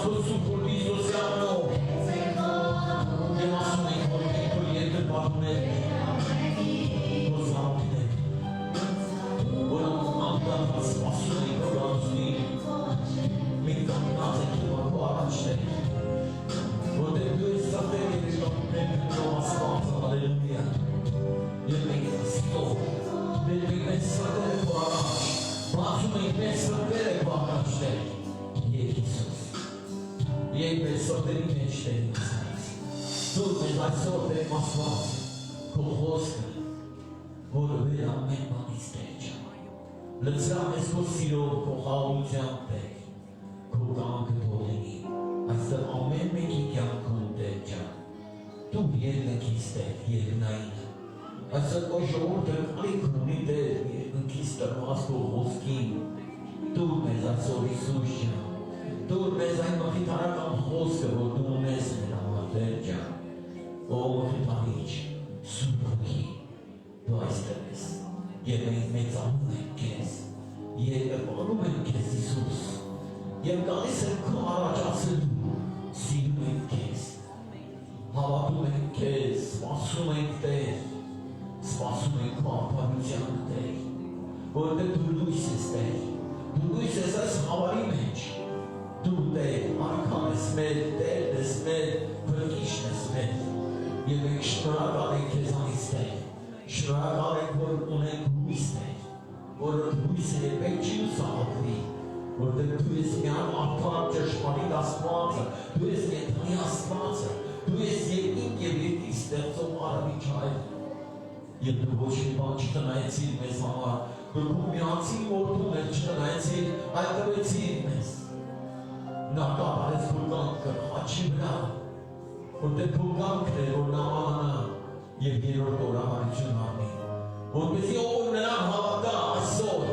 sul sorriso siamo che massimo in corpi togliendo il padre lo sapete ora manda spasso di programmi mi cannate che la guarda c'è ora due sapete che non prendono la spazza alleluia io mi sto nel pensare qua ma tu mi pensare qua c'è Ei persoverimente tu me la sorte masvat cohoska vorbe a me manisteja lăsame scosiro cohaulceante cogan ketoleni asta amen me kiam kunteja tu yelle kiste yernaina asta ojorte alikunite kiste masko hoskin tu me la sorisuja Tu vezi ai măfitarea ca un hoscă, o Dumnezeu la mătergea. O măfitarici, sunt ochii, tu ai stăpes. E meța nu închezi. Nu închezi Iisus. E care se încoară această lume, si nu închezi. Hava tu închezi, spasul închezi. Spasul încoapă anunciante. Ori tu lui se stai. Tu lui se stai să havarimeci. Tu te marcane smed, de smed, părchișne smed. E vec șnuragale kezani sted. Șnuragale vor unen cuiste. Vor cuise e veciu sa apri. Vor de tu ești mi-am afarce șmarita spață. Tu ești mi-a spață. Tu ești inche virtiste, so arabiciai. E tu voci banci tănaeții mesama. Cum mi-ații ortul mergi ai tăveții mes. Nata are spurgan că hacimra, unde purgan crerul namana, e virul tora mariciunami. Unde zi o unena havata asor,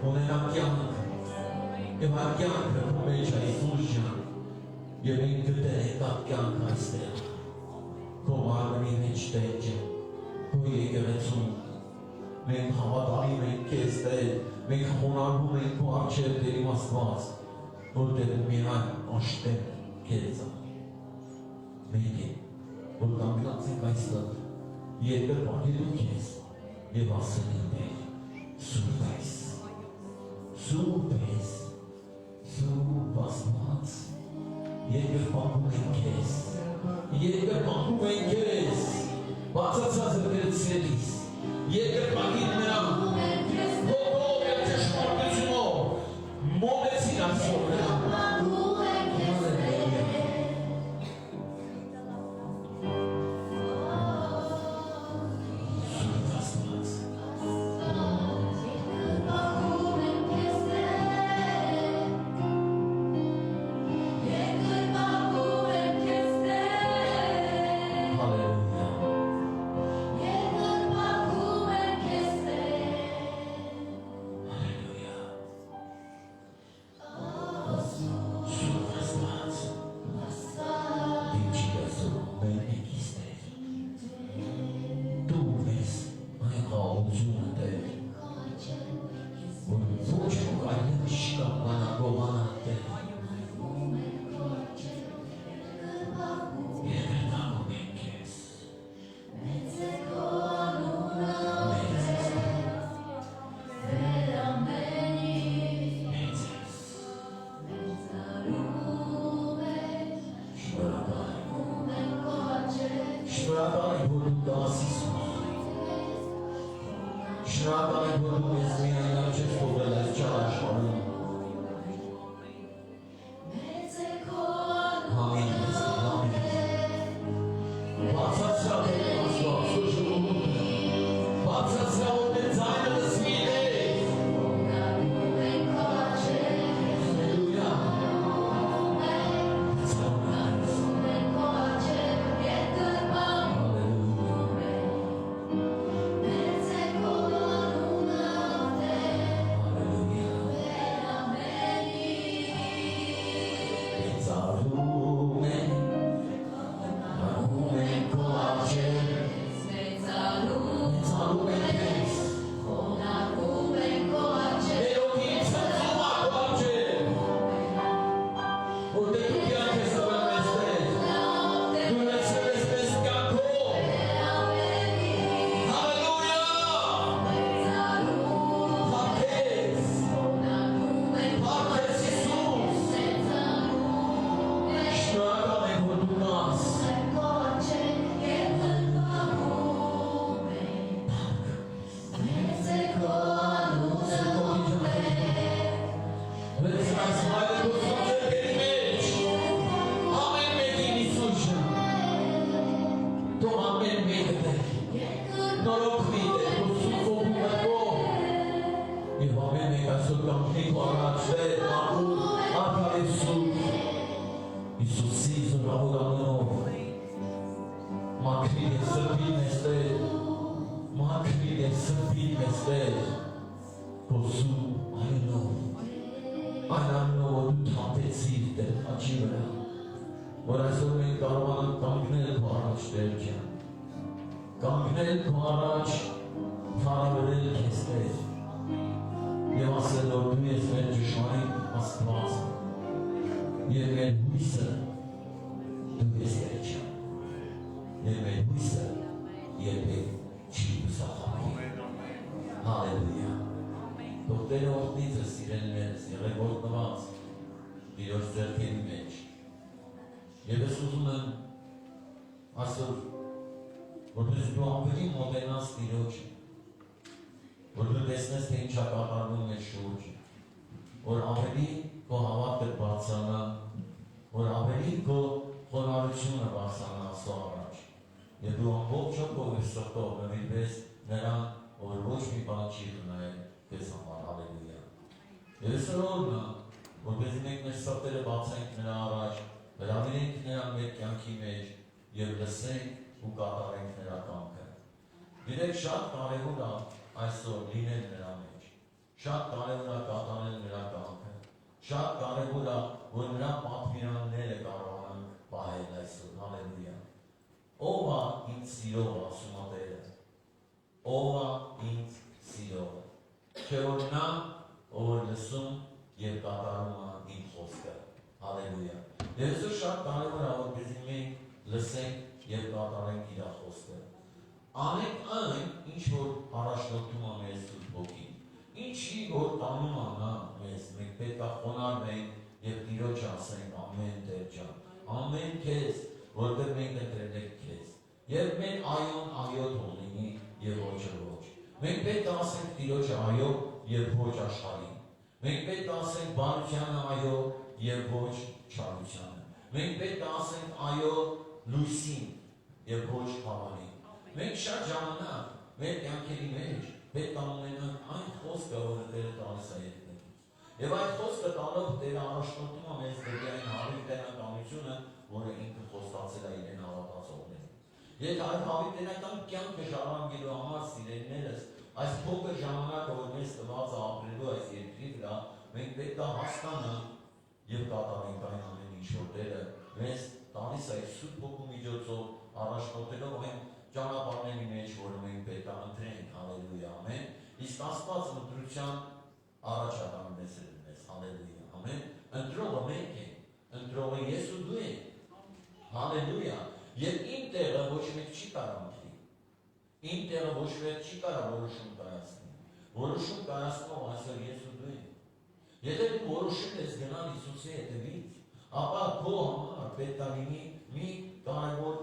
unena chiancă, e mai chiancă cum e cea isusja, e min câte ca chiancă este, cum armeni meștege, cu e gărețun, min havatali min cheste, min honarbu min cu acel de rimasvaz. Orde lumina aștept cheza. Mege, orde ambulanțe ca istă, e pe poate duches, e va să ne surpres. Surpres. Surpasmați. E pe poate duches. E pe poate duches. Bața-ța să perțelis. E pe poate duches. Bogowie, też mordyzmo. Modecina sopra. առաջի վրա, որ այսօր մենք կարողանանք կանգնել քո առաջ Տեր ջան, կանգնել քո առաջ, փառաբերել քեզ Տեր, եւ ասել որ դու ես մեր ճշմարիտ Աստված, եւ մեր հույսը դու ես Տեր ջան, եւ մեր հույսը երբեք չի ուսախալի։ Հալելույա։ Թող Տերը օգնիցս սիրելիներս եղեք օրհնված Տիրոջ ձեռքերի մեջ։ Եվ ես ուզում եմ այսօր որպես դու ավելի մոտենաս Տիրոջը, որ դու տեսնես թե ինչ է կատարվում մեր շուրջը, որ ավելի քո հավատքը բարձրանա, որ ավելի քո խոնարհությունը բարձրանա Աստծո առաջ, եւ դու ամբողջ հոգով եւ սրտով նվիրվես նրան, որ ոչ մի բան չի խնայել քեզ համար, հալելույա։ Եվ այսօր որպես մենք մեր սրտերը բացենք նրա առաջ, հրավիրենք նրան մեր կյանքի մեջ եւ լսենք ու կատարենք նրա կամքը։ Գիտեք, շատ կարևոր է այսօր լինել նրա մեջ, շատ կարևոր է կատարել նրա կամքը, շատ կարևոր է, որ նրա պատվիրանները կարողանանք պահել այսօր, հալելույա։ Ով է ինձ սիրող, ասում է Տերը, ով է ինձ սիրող, չէ որ նա, ով լսում և կատարում է իմ խոսքը, հալելույա։ Եվ այսօր շատ կարևոր է, որպեսզի մենք լսենք և կատարենք իր խոսքը։ Անենք այն, ինչ որ առաջնորդում է մեզ Սուրբ Հոգին, ինչի որ տանում է նա մեզ, մենք պետք է խոնարհվենք և Տիրոջ ասենք ամեն Տեր ջան, ամեն քեզ, որտեղ մենք ընտրել ենք քեզ։ Եվ մեր այոն այո թող լինի և ոչը ոչ։ Մենք պետք է ասենք Տիրոջը այո և ոչ աշխարհին։ Մենք պետք է ասենք բարությանը այո և ոչ չարությանը։ Մենք պետք է ասենք այո լույսին և ոչ խավարին։ Մենք շատ ժամանակ մեր կյանքերի մեջ պետք է ունենանք այն խոսքը, որը Տերը տալիս է երկնքից։ Եվ այդ խոսքը տալով Տերը առաջնորդում է մեզ դեպի այն հավիտենականությունը, որը ինքը խոստացել է իրեն հավատացողներին։ Եթե այդ հավիտենական կյանքը ժառանգելու համար սիրելիներս, այս փոքր ժամանակը, որ մեզ տված է ապրելու այս երկրի վրա, մենք պետք է հասկանանք և կատարենք այն ամեն ինչ, որ Տերը մեզ տալիս է Սուրբ Հոգու միջոցով առաջնորդելով այն ճանապարհների մեջ, որը մենք պետք է ընտրենք, հալելույա, ամեն։ Իսկ Աստված ընտրության առաջատար մեզ է մեզ, հալելույա, ամեն։ Ընտրողը մենք ենք, ընտրողը ես ու դու ենք, հալելույա։ Եվ իմ տեղը ոչ մեկ չի կարող ընտրի, իմ տեղը ոչ մեկ չի կարող որոշում կայացնի, որոշում կայացնող այսօր ես ու դու ենք։ Եթե դու որոշել ես գնալ Հիսուսի հետևից, ապա քո համար պետք է լինի մի կարևոր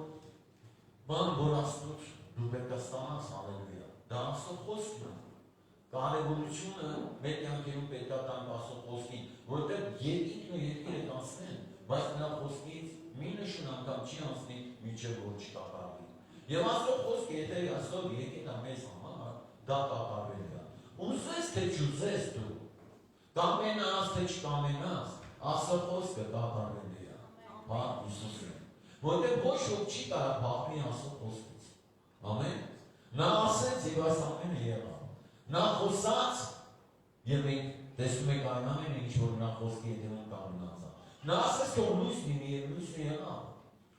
բան, որ Աստծուց դու պետք է ստանաս, հալելույա։ Դա Աստծո խոսքն է։ Կարևորությունը մեր կյանքերում պետք է տանք Աստծո խոսքին, որովհետև երկինքն ու երկիրը կանցնեն, բայց նրա խոսքից մի նշան անգամ չի անցնի, մինչև որ չկատարվի։ Եվ Աստծո խոսքը, եթե այսօր եկել է մեզ համար, դա կատարվելու է։ Ուզես թե չուզես դու, կամենաս թե չկամենաս, Աստծո խոսքը կատարվելու է։ Փառք Հիսուսին։ Որտեղ ոչ ոք չի կարող փախնի Աստծո խոսքից։ Ամեն։ Նա ասեց եւ այս ամենը եղավ։ Նա խոսաց եւ մենք տեսնում ենք այն ամենը, ինչ որ նա խոսքի հետևում կանգնած է։ Նա ասեց որ լույս լինի եւ լույսը եղավ։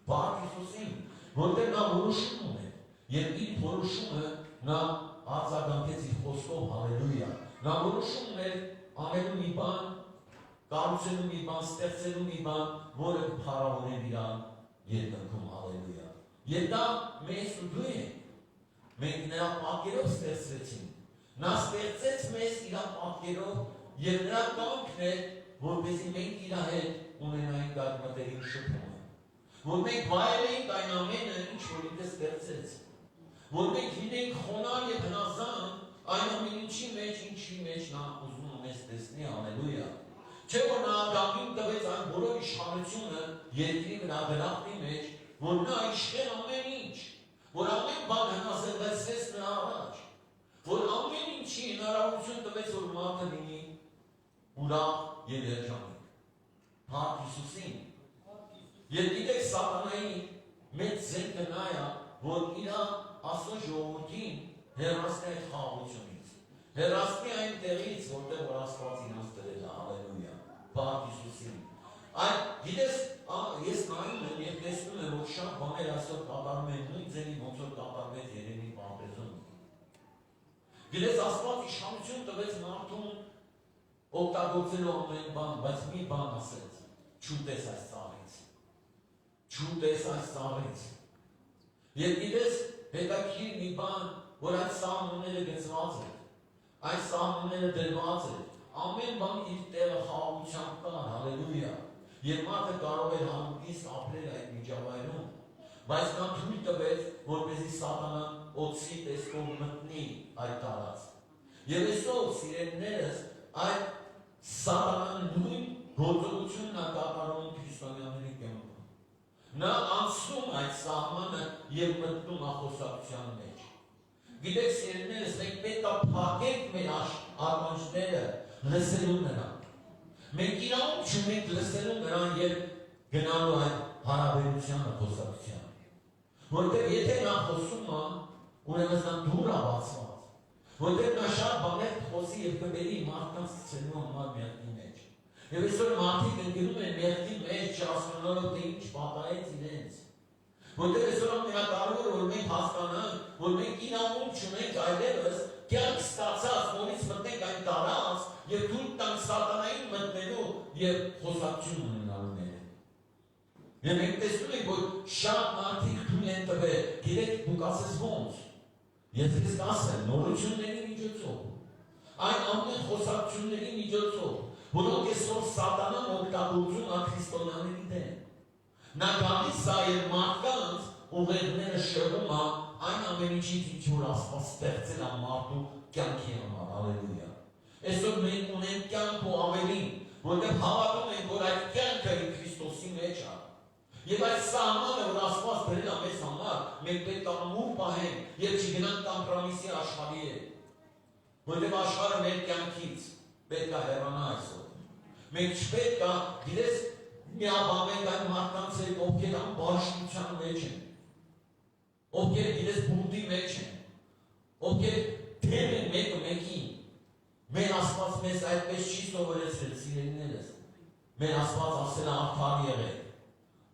Փառք Հիսուսին, որտեղ նա որոշում ուներ եւ իր որոշումը նա արձագանքեց իր խոսքով, հալելույա։ Նա որոշում ուներ անելու մի բան, կառուցելու մի բան, ստեղծելու մի բան, որը կփառավորեր իրան երկնքում, հալելույա։ Եվ դա մեզ ու դու ենք։ Մենք նրա պատկերով ստեղծվեցինք։ Նա ստեղծեց մեզ իր պատկերով եւ նրա կամքն է, որպեսզի մենք իր հետ ունենայինք այդ մտերիմ շփումը։ Որ մենք վայելեինք այն ամենը, ինչ որ ինքը ստեղծեց։ Որ մենք լինենք խոնարհ եւ հնազանդ այն ամեն ինչի մեջ, ինչի մեջ նա ուզում է մեզ տեսնի, հալելույա։ Չէ որ նա Ադամին տվեց այն բոլոր իշխանությունը երկրի վրա գլախի մեջ, որ նա իշխեր ամեն ինչ, որ ամեն բան հնազանդվեց նրա առաջ, որ ամեն ինչի հնարավորություն տվեց, որ մարդը լինի ուրախ եւ երջանիկ։ Փառք Հիսուսին։ Եվ գիտեք սատանայի մեծ զենքը նա է, որ իր Աստծո ժողովրդին հեռացնի այդ խաղաղությունից, հեռացնի այն տեղից, որտեղ որ Աստված իրենց դրել է, հալելույա, Փառք Հիսուսին։ Այդ գիտես, ես նայում եմ եւ տեսնում եմ, որ շատ բաներ այսօր կատարում են նույն ձևի ոնց որ կատարվեց Երևանի բանտեզում։ Գիտես, Աստված իշխանություն տվեց մարդուն օգտագործելու ամեն բան, բայց մի բան ասեց. չուտես այս ծառից։ Չուտես այս ծառից։ Եվ գիտես, հետաքրքիր մի բան, որ այդ սահմանները գծված են, այս սահմանները դրված են, ամեն բան իր տեղը խաղաղությամբ կար, հալելույա։ Եվ մարդը կարող էր համուտիստ ապրել այդ միջավայրում, բայց նա թույլ տվեց, որպեսզի սատանան օծի տեսքով մտնի այդ տարածք։ Եվ այսօր, սիրելիներս, այդ սատանան նույն գործողությունն է կատարում քրիստոնյաների կյանքում։ Նա անցնում այդ սահմանը եւ մտնում ախոսակցության մեջ։ Գիտեք, սիրելիներս, մենք պետք է փակենք մեր ականջները լսելու նրան։ Մենք իրավունք չունենք լսելու նրան եւ գնալու այդ հարաբերության ախոսակցության։ Որտեղ եթե նա խոսում է, ուրեմն նա դուր է բացված։ Որտեղ նա շատ բաներ խոսի եւ կբերի մարդկանց ցնցելու համար միակի մեջ։ Եվ այսօր մարդիկ ընկնում են մեղքի մեջ չհասկանալով թե ինչ պատահեց իրենց։ Որտեղ այսօր ամենակարևորը որ մենք հասկանանք, որ մենք իրավունք չունենք այլևս կյանք ստացած, որից մտնենք այն տարած եւ թույլ տանք սատանային մտնելու եւ խոսակցություն ունենալու ներեն։ Եվ մենք տեսնում ենք, որ շատ մարդիկ թույլ են տվել, գիտեք դուք ասես ոնց։ Ես քեզ կասեմ նորությունների միջոցով, այն ամեն խոսակցությունների միջոցով, որոնք այսօր սատանան օգտագործում է քրիստոնյաների դեմ։ Նա գալիս է եւ մարդկանց ուղեղները շրջում է այն ամեն ինչից, ինչ որ Աստված ստեղծել է մարդու կյանքի համար, հալելույա։ Այսօր մենք ունենք կյանք ու ավելին, որտեղ հավատում ենք, որ այդ կյանքը Քրիստոսի մեջ է։ Եվ այդ սահմանը, որ Աստված դրել է մեզ համար, մենք պետք է ամուր պահենք եւ չգնանք կոմպրոմիսի աշխարհի հետ։ Որտեղ աշխարհը մեր կյանքից պետք է հեռանա այսօր։ Մենք չպետք է, գիտես, միաբանենք այն մարդկանց հետ, ովքեր ամբարշտության մեջ են, ովքեր գիտես բունտի մեջ են, ովքեր դեմ են մեկը մեկին։ Մեր Աստված մեզ այդպես չի սովորեցրել, սիրելիներս։ Մեր Աստված ասել է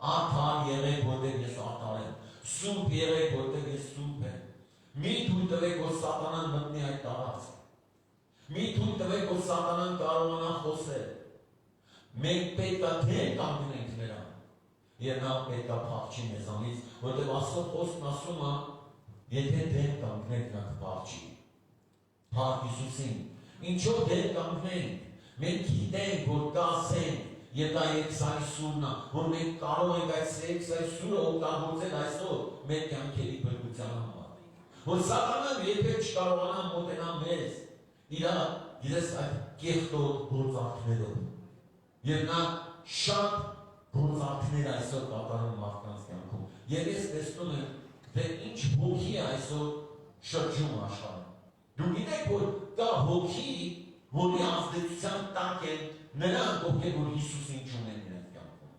արդար եղեք, որտեղ ես արդար եմ, սուրբ եղեք, որտեղ ես սուրբ եմ։ Մի թույլ տվեք, որ սատանան մտնի այդ տարածք։ Մի թույլ տվեք, որ սատանան կարողանա խոսել։ Մենք պետք է դեմ կանգնենք նրան, եւ նա պետք է փախչի մեզանից, որտեղ Աստծո խոսքն ասում է, եթե դեմ կանգնենք, նա կփախչի։ Փառք Հիսուսին։ Ինչով դեմ կանգնենք։ Մենք գիտենք, որ կա սենք, եւ դա եկսայսուրն է, որ մենք կարող ենք այդ եկսայսուրը օգտագործել այսօր մեր կյանքերի փրկության համար։ Որ սատանան երբեք չկարողանա մոտենալ մեզ իր գիտես այդ կեղտոտ գործարքներով։ Եվ նա շատ գործարքներ այսօր կատարում մարդկանց կյանքում։ Եվ ես տեսնում եմ, թե ինչ հոգի է այսօր շրջում աշխարհում։ Դու գիտեք, որ կա հոգի, որի ազդեցության տակ են նրանք, ովքեր որ Հիսուսին չունեն իրենց կյանքում։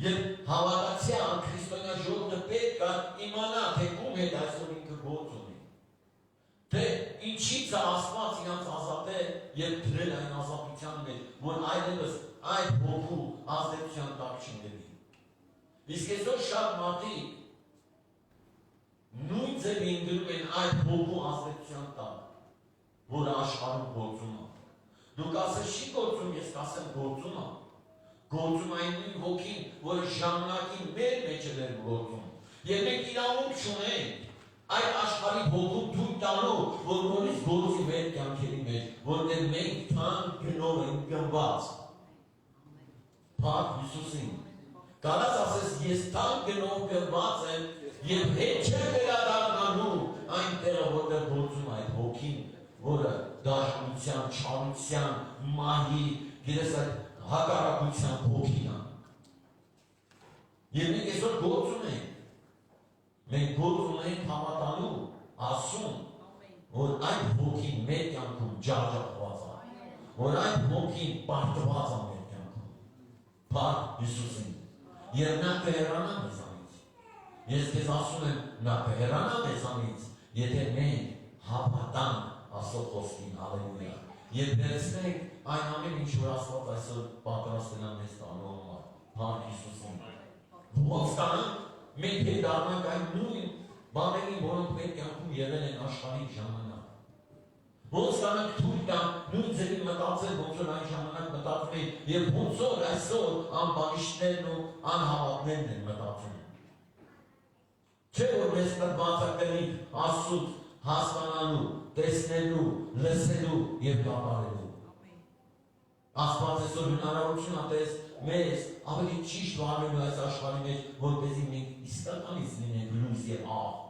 Եվ հավատացյալ քրիստոնյա ժողովուրդը պետք է իմանա, թե ում հետ այսօր ինքը գործ ունի։ Թե ինչից է Աստված իրենց ազատել եւ դրել այն ազատության մեջ, որ այլևս այդ հոգու ազդեցության տակ չընկնի։ Իսկ այսօր շատ մարդիկ նույն ձևի ընկնում են այդ հոգու ազդեցության տակ, որը աշխարհում գործում է։ Դուք ասես չի գործում, ես կասեմ գործում է։ Գործում այն նույն հոգին, որը ժամանակին մեր մեջ էր գործում։ Եվ մենք իրավունք չունենք այդ աշխարհի հոգուն թույլ տալու, որ նորից գործի մեր կյանքերի մեջ, որտեղ մենք թանկ գնով ենք գնված։ Փառք Հիսուսին։ Կարաս ասես ես թանկ գնով գնված եմ եւ հետ չեմ վերադառնալու այն տեղը, որտեղ գործում է այդ հոգին, որը դաշնության, չարության, մահի, գիտես այդ հակառակության հոգին է։ Եվ մենք այսօր գործ ունենք։ Մենք գործ ունենք հավատալու, ասում, որ այդ հոգին մեր կյանքում ջախջախված է, որ այդ հոգին պարտված է մեր կյանքում։ Փառք Հիսուսին։ Եվ նա կհեռանա մեզանից։ Ես քեզ ասում եմ, նա կհեռանա մեզանից, եթե մենք հավատանք Աստծո խոսքին, հալելույա, եւ վերցնենք այն ամեն ինչ որ Աստված այսօր պատրաստել է մեզ տալու համար։ Փառք Հիսուսին։ Ոնց կանանք մենք հետ դառնանք այն նույն բաներին, որոնք մեր կյանքում եղել են աշխարհի ժամանակ։ Ոնց կանանք թույլ տանք նույն ձևի մտածել, ոնց որ այն ժամանակ մտածում էին, եւ ոնց որ այսօր անբանիչներն ու անհավատներն են մտածում։ Չէ՞ որ մեզ տրված է կնիկ Աստծուց հասկանալու, տեսնելու, լսելու եւ կատարելու։ Աստված այսօր հնարավորություն է տես մեզ ավելի ճիշտ վարելու այս աշխարհի մեջ, որպեսզի մենք իսկականից լինենք լույս եւ աղ։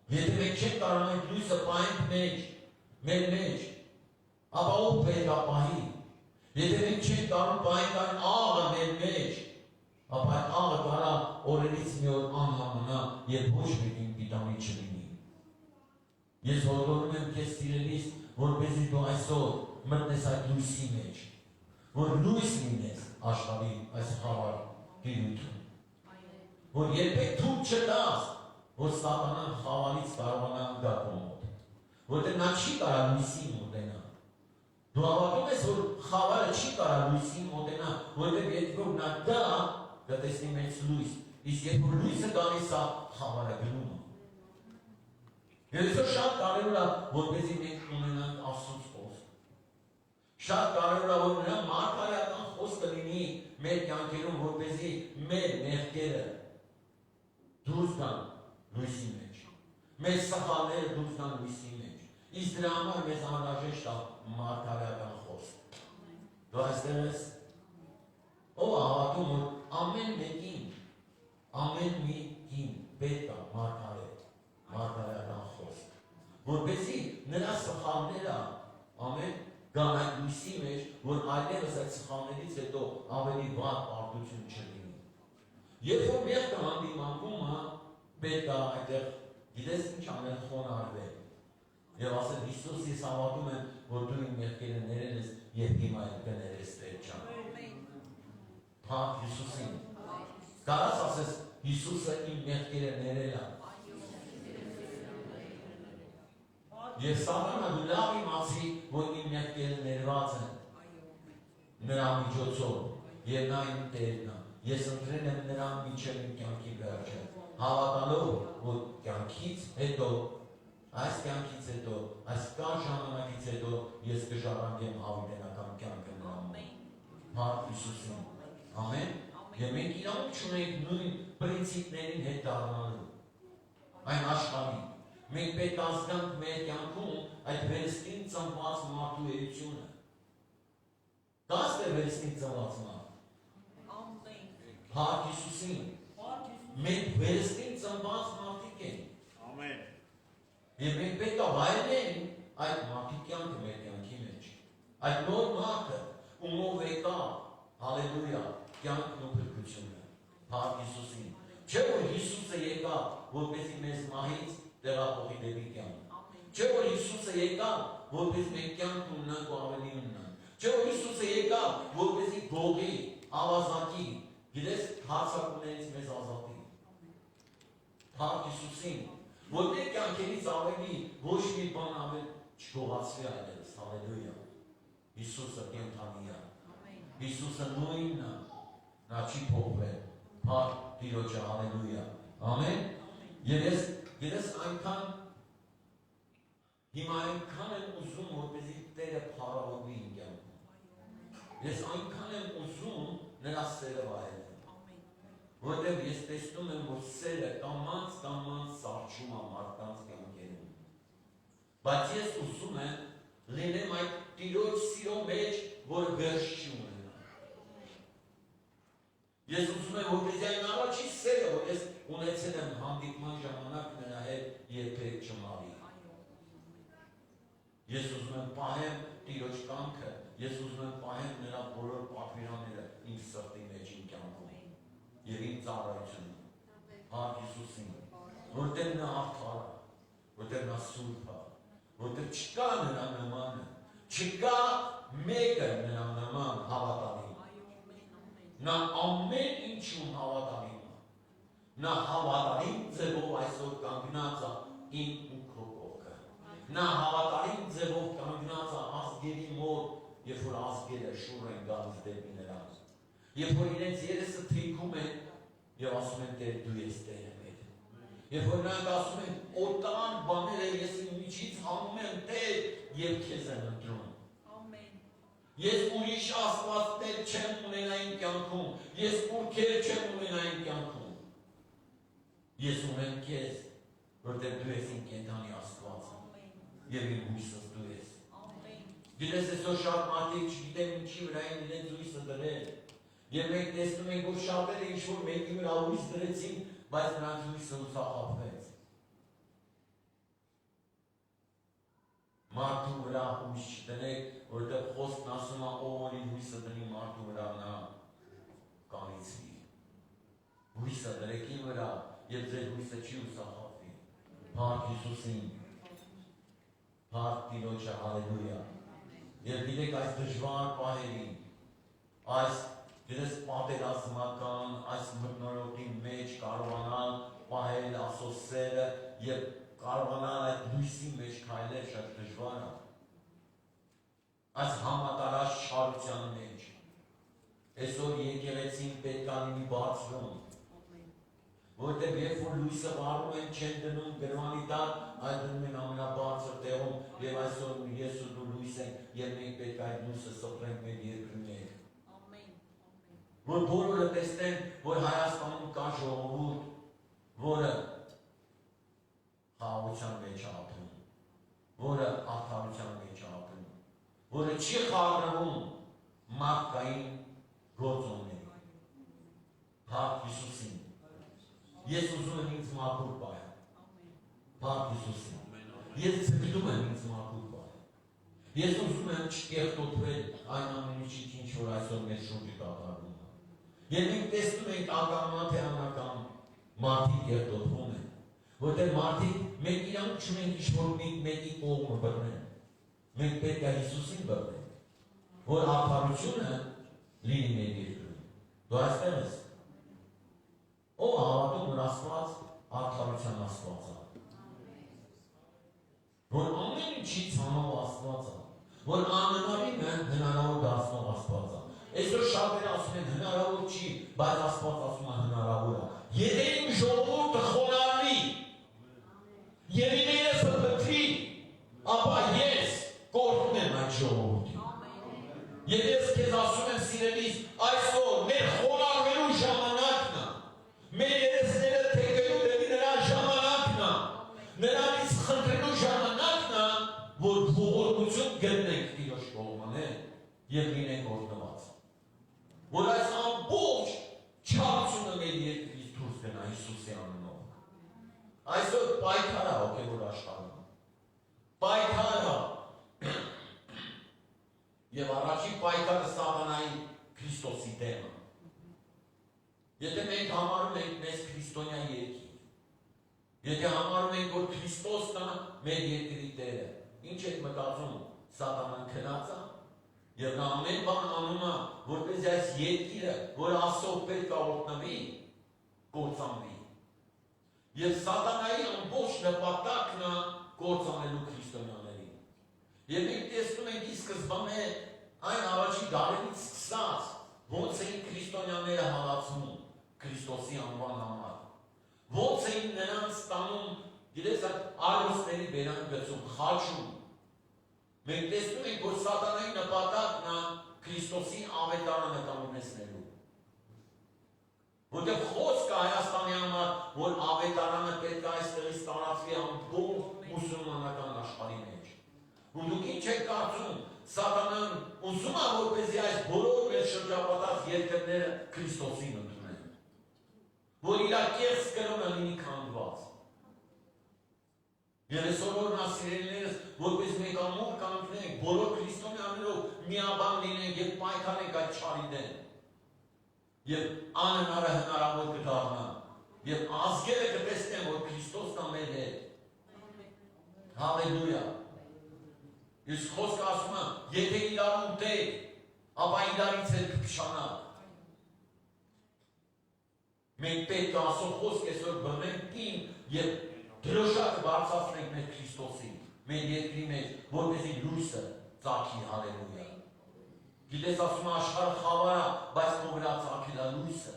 Եթե մենք չենք կարող այդ լույսը պահենք մեր մեջ, ապա ով պետք է պահի։ Եթե մենք չենք կարող պահենք այն աղը մեր մեջ, ապա այդ աղը կարա օրերից մի օր անհամանա եւ ոչ մեկին պիտանի չլինի։ Ես ողջունում եմ քեզ սիրելիս, որպեսզի դու այսօր մտնես այդ լույսի մեջ, որ լույս լինես աշխարհի այս խավար դիրույթում, որ երբեք թույլ չտաս, որ սատանան խավարից կարողանա գա քո մոտ, որտեղ նա չի կարող լույսին մոտենա։ Դու հավատում ես, որ խավարը չի կարող լույսին մոտենա, որտեղ եթե նա գա, կտեսնի մեծ լույս, իսկ երբ որ լույսը գալիս է, խավարը գնում է։ Եվ շատ կարևոր է, որպեսզի մենք ունենանք Աստծուց խոսք։ Շատ կարևոր է, որ նրա մարգարեական խոսքը լինի մեր կյանքերում, որպեսզի մեր մեղքերը դուրս գան լույսի մեջ, մեր սխալները դուրս գան լույսի մեջ։ Իսկ դրա համար մեզ անհրաժեշտ է մարգարեական խոսք։ Դու այստեղ ես, ով հավատում որ ամեն մեկին, ամեն մի կին պետք է մարգարեական խոսք, որպեսզի նրա սխալները, ամեն գան այդ լույսի մեջ, որ այլևս այդ սխալներից հետո ավելի վատ պարտություն չլինի։ Երբ որ մեղքը հանդիմանվում է, պետք է այդտեղ գիտես ինչ անել խոնարհվել։ Եվ ասել Հիսուս, ես հավատում եմ, որ դու իմ մեղքերը ներել ես եւ հիմա էլ կներես Տեր ջան։ Փառք Հիսուսին։ Կարաս ասես Հիսուսը իմ մեղքերը ներել է։ Ես սատանա դու լավ իմացի, որ իմ մեղքերը ներված են նրա միջոցով եւ նա իմ Տերն է։ Ես ընտրել եմ նրան մինչև իմ կյանքի վերջը, հավատալով, որ կյանքից հետո, այս կյանքից հետո, այս կար ժամանակից հետո ես կժառանգեմ հավիտենական կյանքը նրա մոտ։ Փառք Հիսուսին։ Ամեն։ Եվ մենք իրավունք չունենք նույն պրինցիպներին հետ դառնալու այն աշխարհին։ Մենք պետք է ազգանք մեր կյանքում այդ վերստին ծնված մարդու էությունը։ Դա է վերստին ծնված մարդ։ Փառք Հիսուսին։ Մենք վերստին ծնված մարդիկ ենք։ Ամեն։ Եվ մենք պետք է վայելենք այդ մարդի կյանքը մեր կյանքի մեջ։ Այդ նոր մարդը, ումով եկա, հալելույա, կյանքն ու փրկությունը։ Փառք Հիսուսին։ Չէ որ Հիսուսը եկա, որպեսզի մեզ մահից տեղափոխի դեպի կյանք։ Չէ որ Հիսուսը եկա, որպեսզի մենք կյանք ունենանք ու ավելի ունենանք։ Չէ որ Հիսուսը եկա, որպեսզի գողի, ավազակի, գիտես հարձակումներից մեզ ազատի։ Փառք Հիսուսին, որ մեր կյանքերից ավելի ոչ մի բան ավել չգողացվի այլևս, հալելույա։ Հիսուսը կենդանի է։ Հիսուսը նույնն է, նա չի փոխվել։ Փառք Տիրոջը, հալելույա։ Ամեն։ Եվ ես այնքան հիմա այնքան եմ ուզում, որպեսզի Տերը փառավորվի իմ կյանքում։ Ես այնքան եմ ուզում նրա սերը վայելել։ Որտեղ ես տեսնում եմ, որ սերը կամաց սարճում է մարդկանց կյանքերում։ Բայց ես ուզում եմ լինեմ այդ Տիրոջ սիրո մեջ, որ վերջ չի ունենա։ Ես ուզում եմ, որպեսզի այն առաջի սերը, որ ես ունեցել եմ հանդիպման ժամանակ նրա հետ երբեք չմարի։ Ես ուզում եմ պահեմ Տիրոջ կամքը, ես ուզում եմ պահեմ նրա բոլոր պատվիրանները իմ սրտի մեջ, իմ կյանքում եւ իմ ծառայությունը։ Փառք Հիսուսին, որտեղ նա արդար է, որտեղ նա սուրբ է, որտեղ չկա նրա նմանը, չկա մեկը նրա նման հավատալի։ Նա ամեն ինչում հավատալի է։ Նա հավատալին ձևով այսօր կանգնած է իմ ու քո կողքը։ Նա հավատալին ձևով կանգնած է ազգերի մոտ, երբ որ ազգերը շուռ են գալիս դեպի նրանց, երբ որ իրենց երեսը թրիքում են եւ ասում են Տեր դու ես Տերը մեր, երբ որ նրանք ասում են օտան բաները ես իմ միջից հանում եմ Տեր եւ քեզ եմ ընտրում։ Ես ուրիշ աստվածներ չեմ ունենա իմ կյանքում, ես ուրքեր չեմ ունենա իմ կյանքում։ Ես ունեմ քեզ, որտեղ դու ես իմ կենդանի Աստվածը, եւ իմ հույսս դու ես։ Գիտես այսօր շատ մարդիկ չգիտեն ինչի վրա են իրենց հույսը դրել։ Եվ մենք տեսնում ենք, որ շատերը ինչ-որ մեկի վրա հույս դրեցին, բայց նրանց հույսը ուսախաբվեց։ Մարդու վրա հույս չդնեք, որտեղ խոսքն ասում է ով որ իր հույսը դնի մարդու վրա նա կանիցվի։ Հույսը դրեք իմ վրա եւ ձեր հույսը չի ուսախաբվի։ Փառք Հիսուսին։ Փառք Տիրոջը, հալելույա։ Եվ գիտեք այս դժվար պահերին, այս դες պատերազմական, այս մթնոլորտի մեջ կարողանալ պահել ասոսերը եւ կարողանալ այդ լույսի մեջ քայլել շատ դժվար է։ Այս համատարած չարության մեջ այսօր եկեղեցին պետք է լինի բարձրում, որտեղ երբ որ լույսը վառում են չեն դնում գրվանի տակ, այլ դնում են ամենաբարձր տեղում եւ այսօր ես ու դու լույս ենք եւ մենք պետք է այդ լույսը սփռենք մեր երկրի մեջ։ Որ բոլորը տեսնեն, որ Հայաստանում կա ժողովուրդ, որը խաղաղության մեջ է ապրում, որը արդարության մեջ է ապրում, որը չի խառնվում մարդկային գործոնների։ Փառք Հիսուսին։ Ես ուզում եմ ինձ մաքուր պահել։ Փառք Հիսուսին։ Ես ցկտում եմ ինձ մաքուր պահել։ Ես ուզում եմ չկեղտոտվել այն ամենից, ինչ որ այսօր մեր շուրջը կատարվում է։ Եվ մենք տեսնում ենք ակամա թե անական մարդիկ կեղտոտվում են, որտեղ մարդիկ մենք իրանք չունենք ինչ-որ մեկի կողմը բռնեն։ Մենք պետք է Հիսուսին բռնենք, որ արդարությունը լինի մեր երկրում։ Դու այստեղ ես։ Ով հավատում որ Աստված արդարության Աստված է։ Որ ամեն ինչից հանող Աստված է, որ անհնարինը հնարավոր դարձնող Աստված է։ Այսօր շատերը ասում են հնարավոր չի, բայց Աստված ասում է հնարավոր է։ Եթե իմ ժողովուրդը խոնարհվի, եւ իմ երեսը փրկվի, ապա ես կօրհնեմ այդ ժողովրդին։ Եվ ես քեզ ասում եմ սիրելիս, այսօր մեր խոնարհվելու ժամանակն է, մեր երեսները թեքելու դեպի նրա ժամանակն է, նրանից խնդրելու ժամանակն է, որ ողորմություն գտնենք Տիրոջ կողմը եւ լինենք օրհնված։ Որ այս ամբողջ չարությունը մեր երկրից դուրս գնա Հիսուսի անունով։ Այսօր պայքար է հոգևոր աշխարհում։ Պայքար է։ Եվ առաջին պայքարը սատանայի Քրիստոսի դեմ է։ Եթե մենք համարում ենք մեզ քրիստոնյա երկիր, եթե համարում ենք, որ Քրիստոսն է մեր երկրի Տերը, ինչ եք մտածում, սատանան քնած է։ Եվ նա ամեն բան անում է, որպեսզի այս երկիրը, որ Աստծով պետք է օրհնվի, կործանվի։ Եվ սատանայի ամբողջ նպատակն է կործանելու քրիստոնյաներին։ Եվ մենք տեսնում ենք ի սկզբանե այն առաջի դարերից սկսած, ոնց էին քրիստոնյաները հալածվում Քրիստոսի անվան համար։ Ոնց էին նրանց տանում, գիտես, արհուստների բերան գցում, խաչում։ Մենք տեսնում ենք, որ սատանայի նպատակն է Քրիստոսի ավետարանը կանգնեցնելու։ Որտեղ խոսքը Հայաստանի համար, որ ավետարանը պետք է այստեղից տարածվի ամբողջ մուսուլմանական աշխարհի մեջ։ Ու դուք ինչ եք կարծում, սատանան ուզում է, որպեսզի այս բոլոր մեր շրջապատած երկրները Քրիստոսին ընդունեն, որ իր կեղծ կրոնը լինի քանդված։ Եվ այսօր նա սիրելիներս, որպես մենք ամուր կանգնենք, բոլոր քրիստոնյաներով միաբան լինենք եւ պայքարենք այդ չարի դեմ։ Եվ անհնարը հնարավոր կդառնա։ Եվ ազգերը կտեսնեն, որ Քրիստոսն է մեր հետ։ Հալելույա։ Իսկ խոսքը ասում է, եթե իրար ուտեք, ապա իրարից էլ կփշանաք։ Մենք պետք է ասող խոսք այսօր բռնենք տին եւ դրոշակը բարձրացնենք մեր Քրիստոսին, մեր երկրի մեջ, որպեսզի լույսը ծագի, հալելույա։ Գիտես ասում աշխարհը խավար է, բայց քո վրա ծագել է լույսը։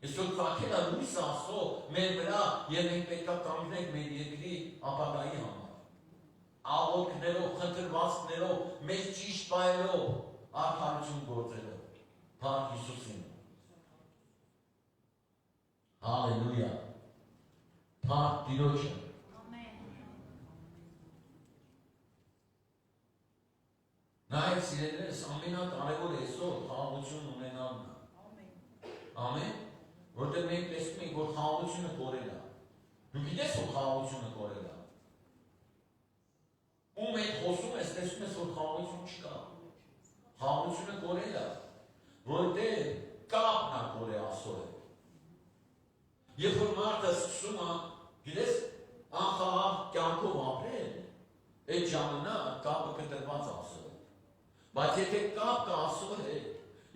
Այսօր ծագել է լույսը Աստծո մեր վրա եւ մենք պետք է կանգնենք մեր երկրի ապագայի համար։ Աղոթքներով, խնդրվածքներով, մեզ ճիշտ բայելով, արդարություն գործելով։ Փառք Հիսուսին։ Հալելույա։ Փառք Տիրոջը։ Նաև սիրելիներս ամենակարևորը այսօր խաղաղություն ունենալն է։ Ամեն։ Որտեղ մենք տեսնում ենք, որ խաղաղությունը կորել է։ Դու գիտես, որ խաղաղությունը կորել է։ Ում հետ խոսում ես, տեսնում ես, որ խաղաղություն չկա։ Խաղաղությունը կորել է, որտեղ կապն է կորել Աստծո հետ։ Երբ որ մարդը սկսում է, գիտես, անխաղաղ կյանքով ապրել, այդ ժամանակ կապը կտրված Աստծո հետ։ Բայց եթե կապ կա Աստծո հետ,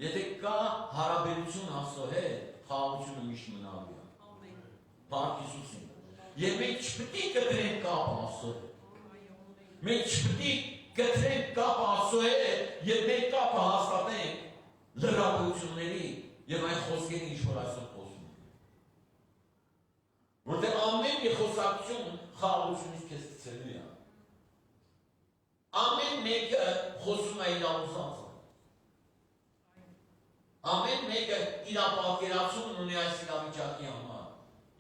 եթե կա հարաբերություն Աստծո հետ, խաղաղությունը միշտ մնալու է։ Ամեն։ Փառք Հիսուսին։ Եվ մենք չպետք է կտրենք կապ Աստծո հետ։ Մենք չպետք է կտրենք կապ Աստծո հետ, եւ մենք կապը հաստատենք լրատվությունների եւ այն խոսքերի, ինչ որ այսօր խոսում ենք։ Որտեղ ամեն մի խոսակցություն խաղաղությունից քեզ ցցելու է։ Ամեն մեկը խոսում է իր ուզածը։ Ամեն մեկը իր պատկերացումն ունի այս իրավիճակի համար։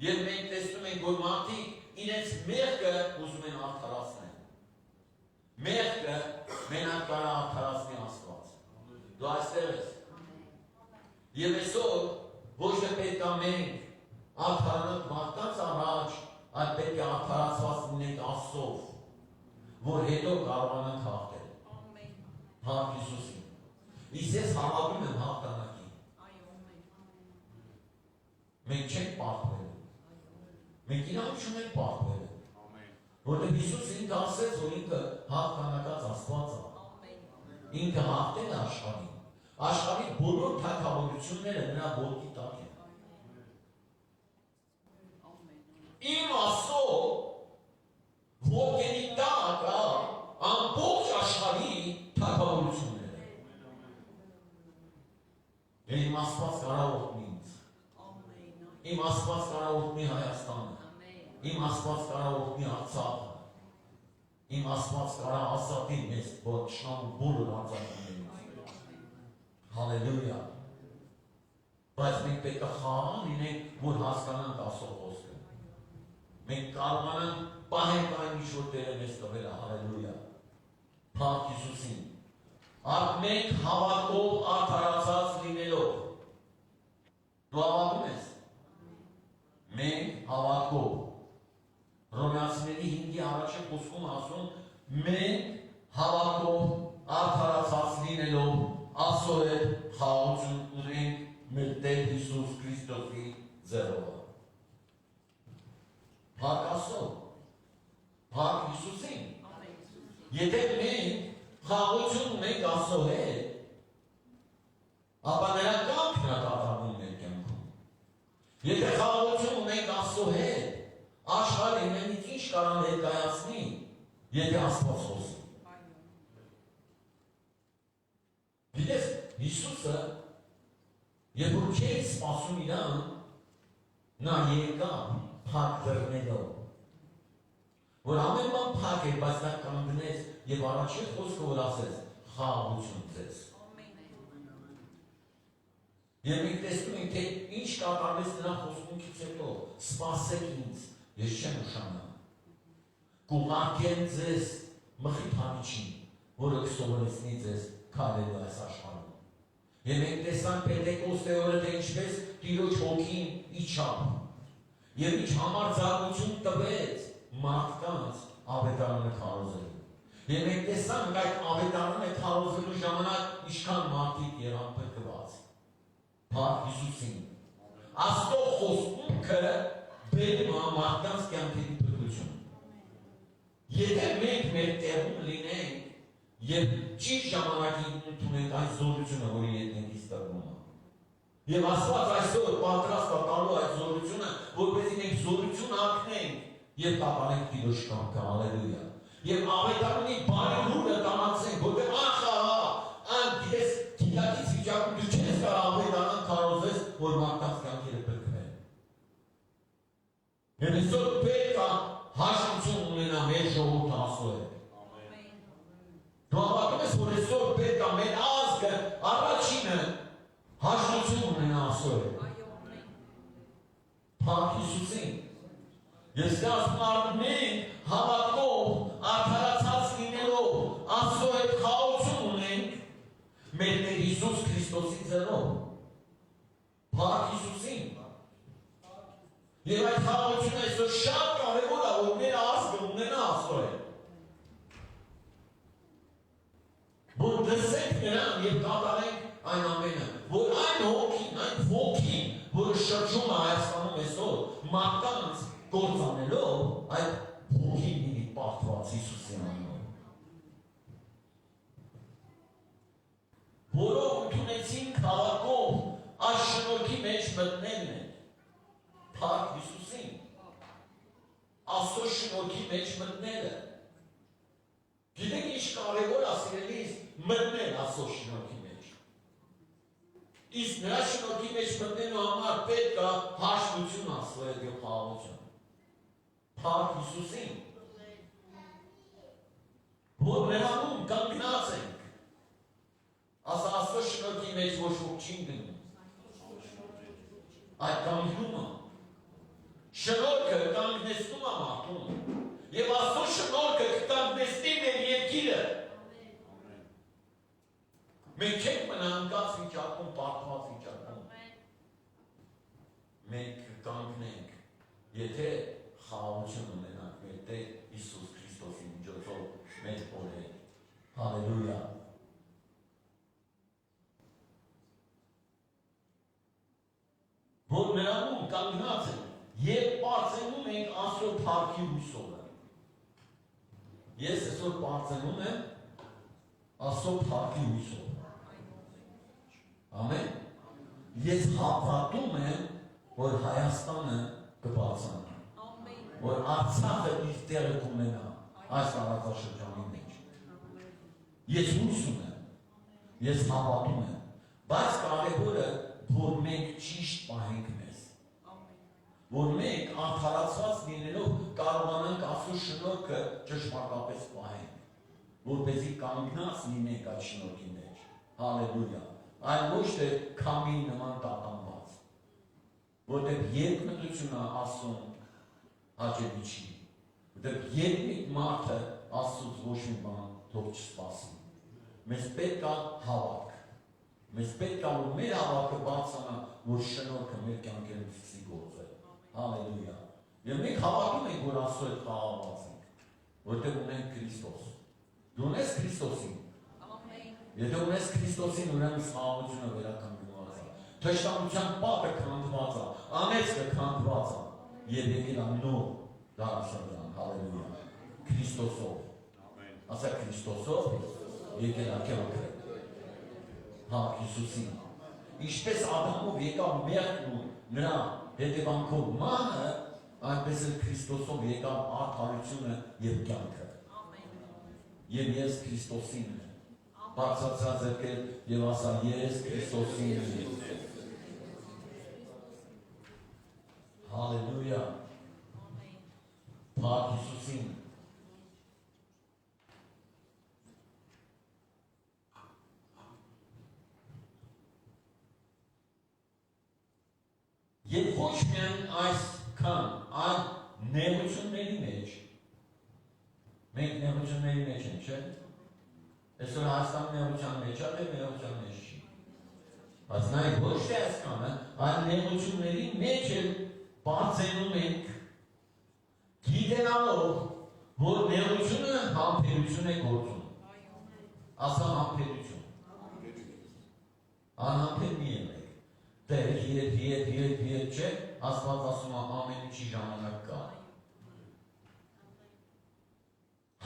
Եվ մենք տեսնում ենք, որ մարդիկ իրենց մեղքը ուզում են արդարացնել։ Մեղքը մենակ կարա արդարացնի Աստված։ Դու այստեղ ես։ Եվ այսօր ոչ թե պետք է մենք արդարանանք մարդկանց առաջ, այլ պետք է արդարացված լինենք Աստծով, որ հետո կարողանանք հաղթել։ Ամեն։ Փառք Հիսուսին։ Իսկ ես համարում եմ հաղթանակի։ Մենք չենք պարտվել։ Մենք իրան չունենք պարտվել։ Որտեղ Հիսուս ինքը ասեց, որ ինքը հաղթանակած Աստված է։ Ինքը հաղթել է աշխարհին։ Աշխարհի բոլոր թագավորությունները նրա ոտքի տակ են։ Իմ Աստծո ոտքի տակ է ամբողջ աշխարհի թագավորությունները։ Իմ Աստված կարող օգնի ինձ։ Իմ Աստված կարող օգնի Հայաստանը։ Իմ Աստված կարող օգնի Արցախը։ Իմ Աստված կարող ազատի մեզ բոլոր արձակումներից։ Հալելույա։ Բայց մենք պետք է խաղաղ լինենք, որ հասկանանք Աստծո խոսքը։ Մենք կարողանանք պահենք այն ինչ որ Տերը մեզ տվել է, հալելույա։ Փառք Հիսուսին։ Մենք հավատով արդարացած լինելով։ Դու հավատում ես։ Մենք հավատով։ Հռոմեացիների 5-ի առաջին խոսքում ասում, մենք հավատով արդարացած լինելով Աստծո հետ խաղաղություն ունենք մեր Տեր Հիսուս Քրիստոսի ձեռով։ Փառք Աստծո։ Փառք Հիսուսին։ Եթե մենք խաղաղություն ունենք Աստծո հետ, ապա նրա կամքն է կատարվում մեր կյանքում։ Եթե խաղաղություն ունենք Աստծո հետ, աշխարհը ինքնից ինչ կարող է ներկայացնի, եթե Աստված խոսի։ Գիտես, Հիսուսը, երբ որ չէր սպասում իրան, նա եկավ փակ դռներով, որ ամեն բան փակ էր, բայց նա կանգնեց եւ առաջին խոսքը որ ասեց, խաղաղություն ձեզ։ Եվ մենք տեսնում ենք, թե ինչ կատարվեց նրա խոսքից հետո, սպասեք ինձ, ես չեմ ուշանա։ Կուղարկեմ ձեզ մխիթանիչին, որը կսովորեցնի ձեզ քարելու այս աշխարհում։ Եվ մենք տեսանք Պենտեկոստե օրը, թե ինչպես Տիրոջ հոգին իջավ եւ ինչ համարձակություն տվեց մարդկանց ավետարանը քարոզելու։ Եվ մենք տեսանք այդ ավետարանը քարոզելու ժամանակ ինչքան մարդիկ եղան փրկված։ Փառք Հիսուսին։ Աստծո խոսքը բերում է մարդկանց կյանքի փրկություն։ Եթե մենք մեր տեղում լինենք եւ ճիշտ ժամանակին ունենք այս զորությունը, որի հետ ենք իսկանում։ Եվ Աստված այսօր պատրաստ է տալու այդ զորությունը, որպեսզի մենք զորություն ակնենք եւ կապանենք Տիրոջ կամքը, հալելույա։ Եվ ավետարանի բարելուրը կանացեն, որտեղ ան ես գիտակից վիճակում դու չես կար ավետարան կարոզես, որ մարդկանց կյանքերը բրկվեն։ Եվ այսօր պետք է հաշտություն ունենա մեր ժողովուրդը Աստծո հետ։ Դու հավատում ես, որ այսօր պետք է մեր ազգը առաջինը հաշտություն ունենա Աստծո հետ։ Փառք Հիսուսին։ Ես կասում եմ մենք հավատքով, արդարացած լինելով Աստծո հետ խաղաղություն ունենք մեր Տեր Հիսուս Քրիստոսի ձեռով։ Փառք Հիսուսին։ Եվ այդ խաղաղությունը այսօր շատ կարևոր է, որ մեր ազգը ունենա Աստծո հետ։ Որ դսենք նրան և կատարենք այն ամենը, որ այն հոգին, այն ոգին, որը շրջում է Հայաստանում այսօր, մարդկանց գործանելով, այդ ոգին լինի պարտված Հիսուսի անունով։ Որով ընդունեցին քաղաքով այս շնորհքի մեջ մտնելն են, փառք Հիսուսին, Աստծո շնորհքի մեջ մտնելը։ Գիտեք ինչ կարևոր է սիրելիս մտնել Աստծո շնորհքի մեջ։ Իսկ նրա շնորհքի մեջ մտնելու համար պետք է հաշտություն Աստծո հետ եւ խաղաղություն։ Փառք Հիսուսին։ Որ նրանում կանգնած ենք։ Աստծո շնորհքի մեջ ոչ ոք չի գնում։ Այդ կանգնումը շնորհքը կանգնեցնում է մարդուն։ Եվ Աստծո շնորհքը կկանգնեցնի մեր երկիրը։ Մենք չենք մնա անկած վիճակում, պարտված վիճակում։ Մենք կկանգնենք, եթե խաղաղություն ունենանք մեր Տեր Հիսուս Քրիստոսի միջոցով մեր օրեր։ Հալելույա։ Որ նրանում կանգնած են և պարծենում ենք Աստծո փառքի հույսովը։ Ես այսօր պարծենում եմ Աստծո փառքի հույսով։ Ամեն։ Ես հավատում եմ, որ Հայաստանը կբարձրանա։ Որ Արցախը իր տեղը կունենա այս տարածաշրջանի մեջ։ Ես հույս ունեմ, ես հավատում եմ, բայց կարևորը, որ մենք ճիշտ պահենք մեզ։ Որ մենք արդարացված լինելով կարողանանք Աստծո շնորհքը ճշմարտապես պահենք, որպեսզի կանգնած լինենք այդ շնորհքի մեջ։ Հալելույա։ Այլ ոչ թե քամի նման տատանված, որտեղ երկմտությունը Աստծուն հաճելի չի, որտեղ երկմիտ մարդը Աստծուց ոչ մի բան թող չսպասի։ Մեզ պետք է հավատք, մեզ պետք է որ մեր հավատքը բարձրանա, որ շնորհքը մեր կյանքերում սկսի գործել։ Հալելույա։ Եվ մենք հավատում ենք, որ Աստծո հետ խաղաղված ենք, որտեղ ունենք Քրիստոս։ Դու ունես Քրիստոսին։ Եթե ունես Քրիստոսին, ուրեմն խաղաղությունը վերականգնված է։ Թշնամության պատը քանդված է, անեծքը քանդված է, եւ եկել է նոր դարաշրջան, հալելույա։ Քրիստոսով։ Ասա Քրիստոսով եկել է կյանքը։ Հա, Հիսուսին։ Ինչպես Ադամով եկավ մեղքն ու նրա հետևանքով մահը, այնպես էլ Քրիստոսով եկավ արդարությունը եւ կյանքը։ Եվ ես Քրիստոսին եմ։ Բարձրացած եկել եւ ասա ես Քրիստոսին եմ։ Հալելույա։ Փառք Հիսուսին։ Եվ ոչ միայն այսքան, այլ նեղությունների մեջ, մենք նեղությունների մեջ ենք, չէ՞։ Այսօր Հայաստան նեղության մեջ է, թե նեղության մեջ չի։ Բայց նայեք ոչ թե այսքանը, այլ նեղությունների մեջ էլ բարձենում ենք, գիտենալով, որ նեղությունը համբերություն է գործում։ Ասա համբերություն։ Անհամբեր մի եղեք։ Դեր հետ չէ, Աստված ասում է ամեն ինչի ժամանակ կա։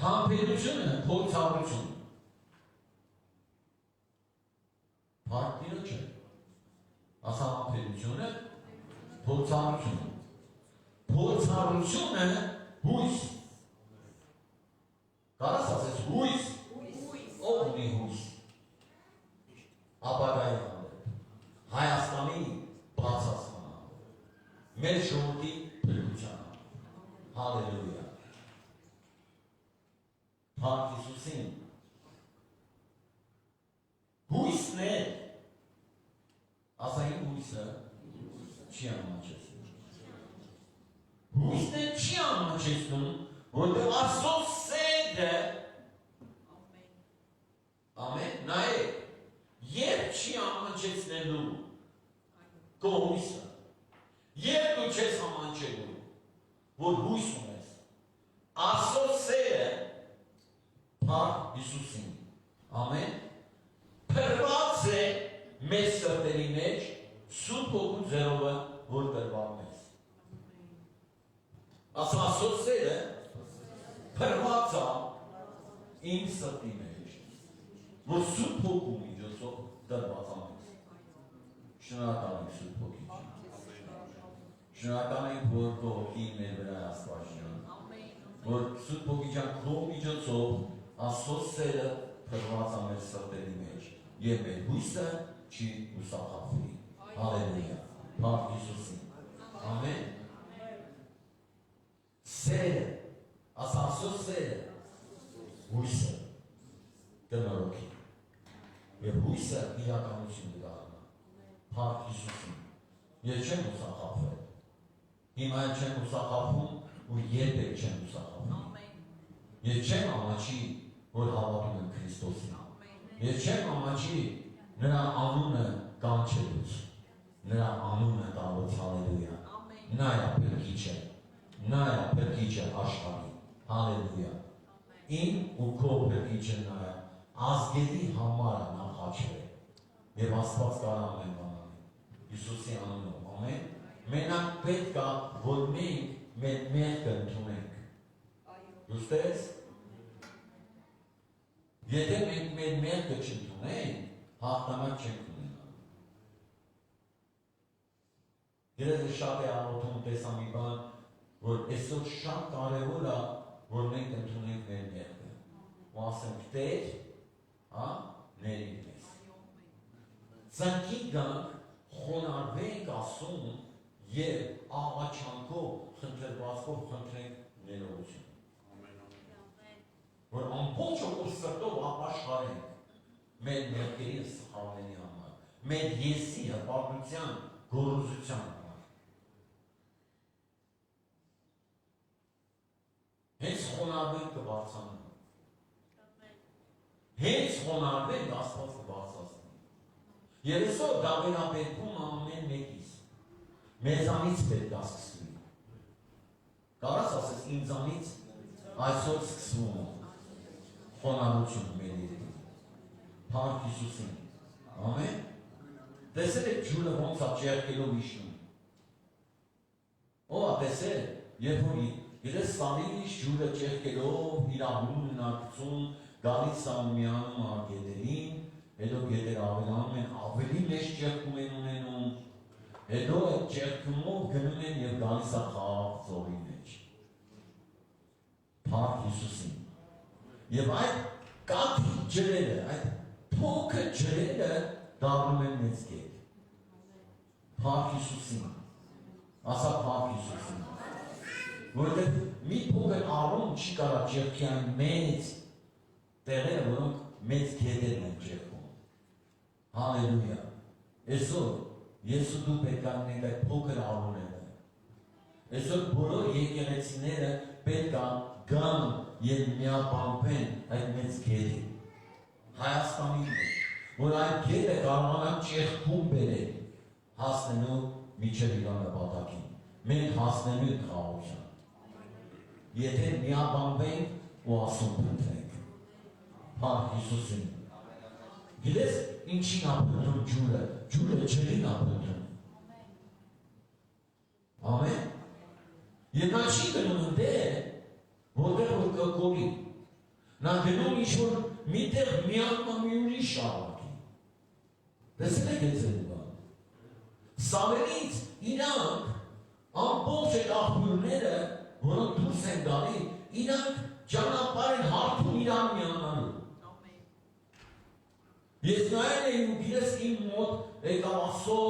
Համբերությունը փորձառություն։ Փառք չէ։ Ասա համբերությունը փորձառություն։ Փորձառությունը հույս։ հույսը չի ամաչեցնում։ Հույսն է չի ամաչեցնում, որտեղ Աստծո սերը ամեն նայ երբ չի ամաչեցնելու քո հույսը, երբ դու չես ամաչելու, որ հույս ունես, Աստծո սերը Փառք Հիսուսին, ամեն, փրված է մեզ սրտերի մեջ Սուրբ Հոգու ձեռովը, որ տրված մեզ։ Աստծո սերը փրված է իմ սրտի մեջ, որ Սուրբ Հոգու միջոցով տրված է մեզ։ Շնորհակալ ենք Սուրբ Հոգի ջան։ Շնորհակալ ենք, որ քո հոգին մեր վրա է Աստված ջան, որ Սուրբ Հոգի ջան քո միջոցով Աստծո սերը փրված է մեր սրտերի մեջ եւ մեր հույսը չի ուսախախվի։ Հալելույա։ Փառք Հիսուսին։ Ամեն։ Սերը, Աստծո սերը, հույսը կնորոգի եւ հույսը իրականություն դառնա։ Փառք Հիսուսին։ Ես չեմ ուսախախվել։ Հիմա չեմ ուսախախվում ու երբեք չեմ ուսախախվում։ Ես չեմ ամաչի, որ հավատում եմ Քրիստոսին։ Ես չեմ ամաչի նրա անունը կանչելուց, նրա անունը տալուց, հալելույա։ Նա է փրկիչը, նա է փրկիչը աշխարհի, հալելույա։ Իմ ու քո փրկիչը նա է, ազգերի համար նա խաչվել եւ Աստված կարող ամեն բան անել։ Հիսուսի անունով, ամեն։ Մենակ պետք է, որ մենք մեր մեղքը ընդունենք։ Ուստես, եթե մենք մեր մեղքը չընդունենք, հաղթանակ չենք ունենալու։ Երբ շատ է աղոթում տեսա մի բան, որ այսօր շատ կարևոր է, որ մենք ընդունենք մեր մեղքը։ Ու ասենք Տեր, ների մեզ։ Ծնկի գանք, խոնարհվենք ասում եւ աղաչանքով, խնդրվածքով խնդրենք ներողություն։ Որ ամբողջ օգուտ սրտով ապաշխարենք մեր մեղքերի սխալների համար, մեր եսի հպարտության, գոռոզության համար։ Հենց խոնարհվենք կբարձրանանք։ Հենց խոնարհվենք Աստված կբարձրացնի։ Եվ այսօր դա վերաբերվում ամեն մեկիս։ Մեզանից պետք է սկսվի։ Կարաս ասես ինձանից այսօր սկսվում է խոնարհություն մեր երկրի։ Փառք Հիսուսին։ Ամեն։ Տեսել եք ջուրը ոնց է ճեղքելով իջնում։ Ո՞վ է տեսել, երբ որ իրես սանից ջուրը ճեղքելով իր աղմունակցում գալիս է միանում արգետերին, հետո գետեր ավելանում են, ավելի մեծ ճեղքում են ունենում, հետո այդ ճեղքումով գնում են և գալիս է խաղաղ ծովի մեջ։ Փառք Հիսուսին։ Եվ այդ կաթի ջրերը, այդ փոքր ջրերը դառնում են մեծ գետ։ Փառք Հիսուսին։ Ասա Փառք Հիսուսին։ Որովհետև մի փոքր առում չի կարա ճեղքի այն մեծ տեղերը, որոնք մեծ գետերն են ճեղքում։ Հալելույա։ Այսօր ես ու դու պետք է ունենք այդ փոքր առումները։ Այսօր բոլոր եկեղեցիները պետք է գան և միապանվեն այդ մեծ գետին։ Հայաստանի մեջ, որ այդ գետը կարողանան ճեղքում բերել, հասնելու մինչև իր նպատակին։ Մենք հասնելու ենք խաղաղության։ Եթե միապանվենք ու ասում փնտրենք։ Փառք Հիսուսին։ Գիտես ինչին է փնտրում ջուրը, ջուրը ջրին է փնտրում։ Ամեն։ Եվ նա չի գնում ընդեր, որտեղ որ կկորի։ Նա գնում ինչ-որ միտեղ միանում մի ուրիշ շարունակի։ Տեսել եք այդ բան։ Սավերից իրանք ամբողջ այդ աղբյուրները, որոնք դուրս են գալի, իրանք ճանապարհ են հարթում իրան միանալու։ Ես նայել եմ ու գիտես իմ մոտ եկավ Աստծո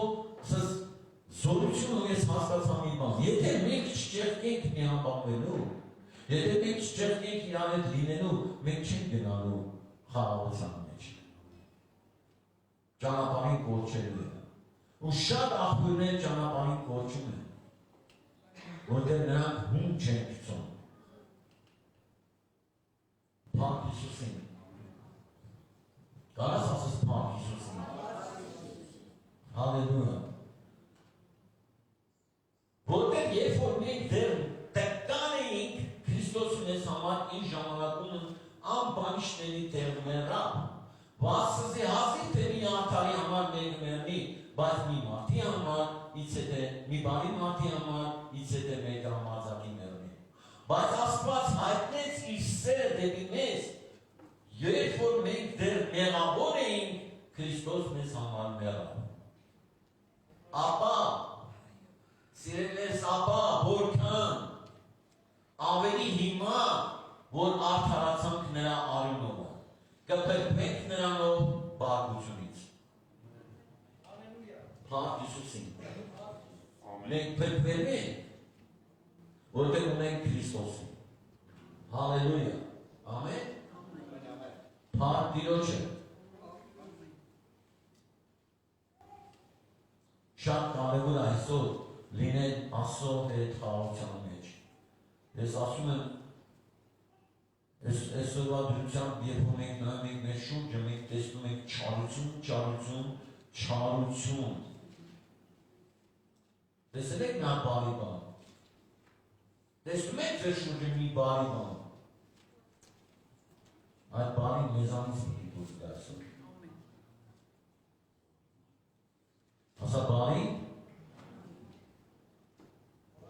զորություն ու ես հասկացա մի բան։ Եթե մենք չճեղքենք միապանվելու, եթե մենք չճեղքենք իրար հետ լինելու, մենք չենք գնալու խաղաղության մեջ։ Ճանապարհին կորչելու է։ Ու շատ աղբյուրներ ճանապարհին կոչում են, որտեղ նրանք հում չեն գցում։ Փառք Հիսուսին։ Կարաս ասես փառք Հիսուսին։ Հալելույա։ Որտեղ երբ որ մենք դեռ տեկտան էինք Քրիստոսի մեզ համար ինչ ժամանակում անբանիշների տեղում են ռապ, վասզի հազիվ թե մի արդարի համար մենք մերնի, բայց մի մարդի համար, ից հետե մի բարի մարդի համար, ից հետե մեկ համարձակի մերնի։ Բայց Աստված հայտնեց իր սերը դեպի մեզ, երբ որ մենք դեռ մեղավոր էինք, Քրիստոս մեզ համար մեռավ։ Ապա, սիրելիներս, ապա, որքան ավելի հիմա, որ արդարացանք նրա արյունով, կփրկվենք նրանով բարկությունից։ Փառք Հիսուսին։ Մենք փրկվել ենք, որտեղ ունենք Քրիստոսին։ Հալելույա։ Ամեն։ Փառք Տիրոջը։ Շատ կարևոր է այսօր լինել Աստծո հետ խաղաղության մեջ։ Ես ասում եմ, այսօրվա դրությամբ, երբ որ մենք նայում ենք մեր շուրջը, մենք տեսնում ենք չարություն։ Տեսել եք նա բարի բան։ Տեսնում եք ձեր շուրջը մի բարի բան։ Այդ բարին մեզանից պիտի դուրս գա այսօր։ Ասա բարի։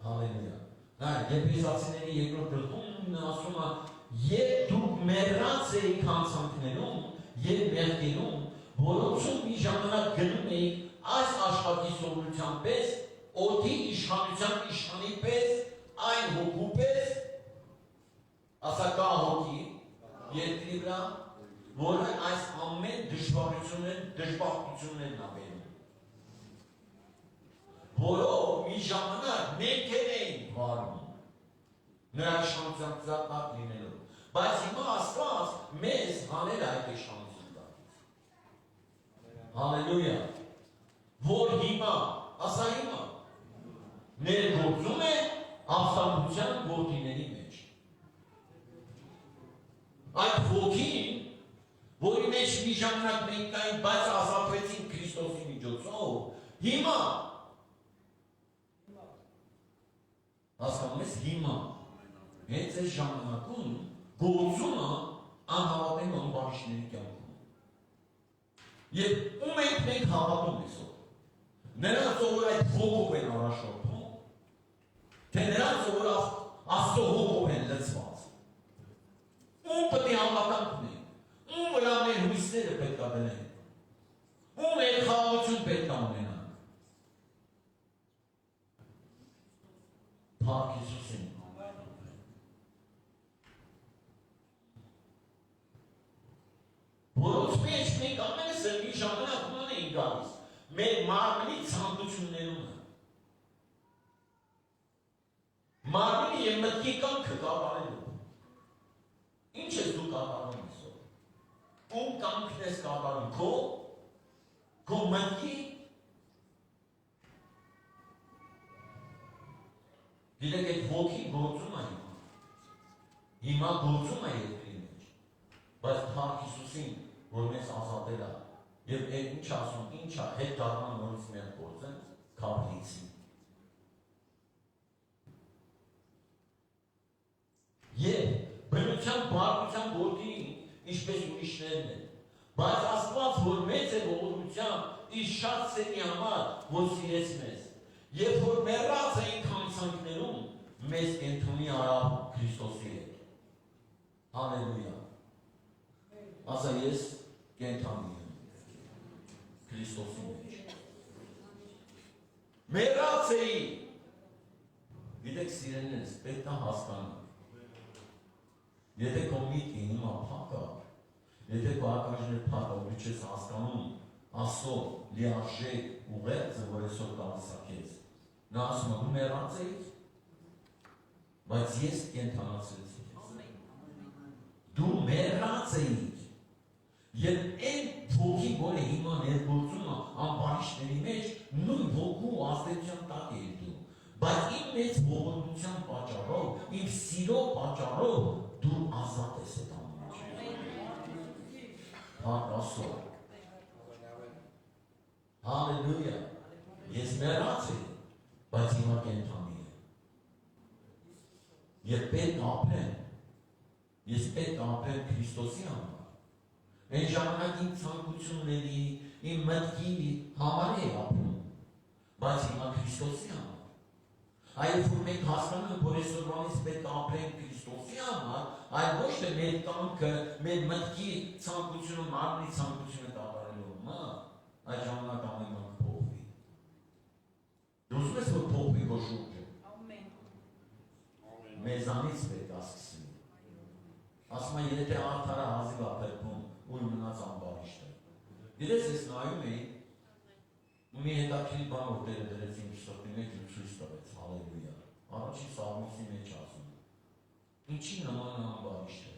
Հալելույա։ Եփեսացիների երկրորդ գլխում ասում է, երբ դուք մեռած էիք հանցանքներում եւ մեղքերում, որոնցում մի ժամանակ գնում էիք այս աշխատի սովորության պես, օդի իշխանության իշխանի պես, այն հոգու պես, ասա կա հոգի, երկրի վրա, որը այս ամեն դժբախտություններն է բերում։ Որով մի ժամանակ մենք էինք վարում, նրա իշխանության տակ լինելով, բայց հիմա Աստված մեզ հանել այդ իշխանության տակից։ Հալելույա։ Որ հիմա, ասա հիմա, ներգործում է ապստամբության գործիների մեջ։ Այդ ոգին, որի մեջ մի ժամանակ մենք կային, բայց ազատվեցին Քրիստոսի միջոցով, հիմա, հասկանում ես, հիմա, հենց այս ժամանակում գործումը անհավատեն անբարիշների կյանքում։ Եվ ում ենք մենք հավատում այսօր։ Նրանց որ այդ ոգով են առաջորդում, թե նրանց որ Աստծո հոգով են լցված։ Ում պետք է հավատանք ունենք, ում վրա մեր հույսները պետք է դնենք, ում այդ խաղաղություն պետք է ունենանք։ Փառք Հիսուսին։ Որոնց մեջ մենք ամենս մի ժամանակ ման էինք գալիս, մեր մարմնի ցանկություններում։ Մարմնի և մտքի կամքը կատարելով։ Ինչ ես դու կատարում այսօր։ Ում կամքն ես կատարում, քո մտքի։ Գիտեք, այդ ոգի գործում է հիմա։ Հիմա գործում է երկրի մեջ։ Բայց Փառք Հիսուսին, որ մեզ ազատել է, և այդ ինչ ասում, ինչ է, հետ դառնան նորից մեր գործեն, քավլիցին։ Եվ բնության բարկության որդին, ինչպես ուրիշներն են, բայց Աստված, որ մեծ է ողորմությամբ, իր շատ սերի համար, որ սիրեց մեզ, և որ մեռած էինք հանցանքներում, մեզ կենթունի արավ Քրիստոսի հետ։ Հալելույա։ Ասա ես կենթանի եմ Քրիստոսի մեջ։ Մեռած էի։ Գիտեք սիրելիներս, պետք է հասկանանք։ Եթե քո միտքը հիմա փակ է, եթե քո ակնաժները փակ է, ու չես հասկանում Աստծո լիարժեք ուղերձը, որ այսօր կհասակեց, նա ասում է դու մեռած էիր, բայց ես կենթանացրեցի քեզ։ Դու մեռած էիր, եւ այն ոգին, որը հիմա ներգործում է անբարիշտների մեջ, հոգու ազդեցության տակ էի դու, բայց իմ մեծ ողորմության պատճառով, իմ սիրո պատճառով դու ազատ ես այդ ամենից։ Փառք Աստծո։ Հալելույա։ Ես մեռած եմ, բայց հիմա կենդանի եմ։ Եվ պետք է ապրեմ։ Ես պետք է ապրեմ Քրիստոսի համար։ Այն ժամանակ իմ ցանկությունների, իմ մտքի համար էի ապրում, բայց հիմա Քրիստոսի համար։ Այլ որ մենք հասկանում ենք, որ այսօրվանից պետք է ապրենք Քրիստոսի համար, այլ ոչ թե մեր կամքը, մեր մտքի ցանկությունը, մարմնի ցանկությունը կատարելու համար, այդ ժամանակ ամեն բան կփոխվի։ Դու ուզում ես որ փոխվի քո շուրջը։ Ամեն։ Մեզանից պետք է սկսի։ Ասում եմ, եթե արդարը հազիվ է փրկում, ու մնաց ամբարիշտը։ Դերես ես նայում էի, ու մի հետաքրքիր բան որ Տերը դրեց իմ սրտի մեջ ու ցույց տվեց, հալելույա։ Առաջին Սաղմոսի մեջ ասում է. ինչի նման է ամբարիշտը։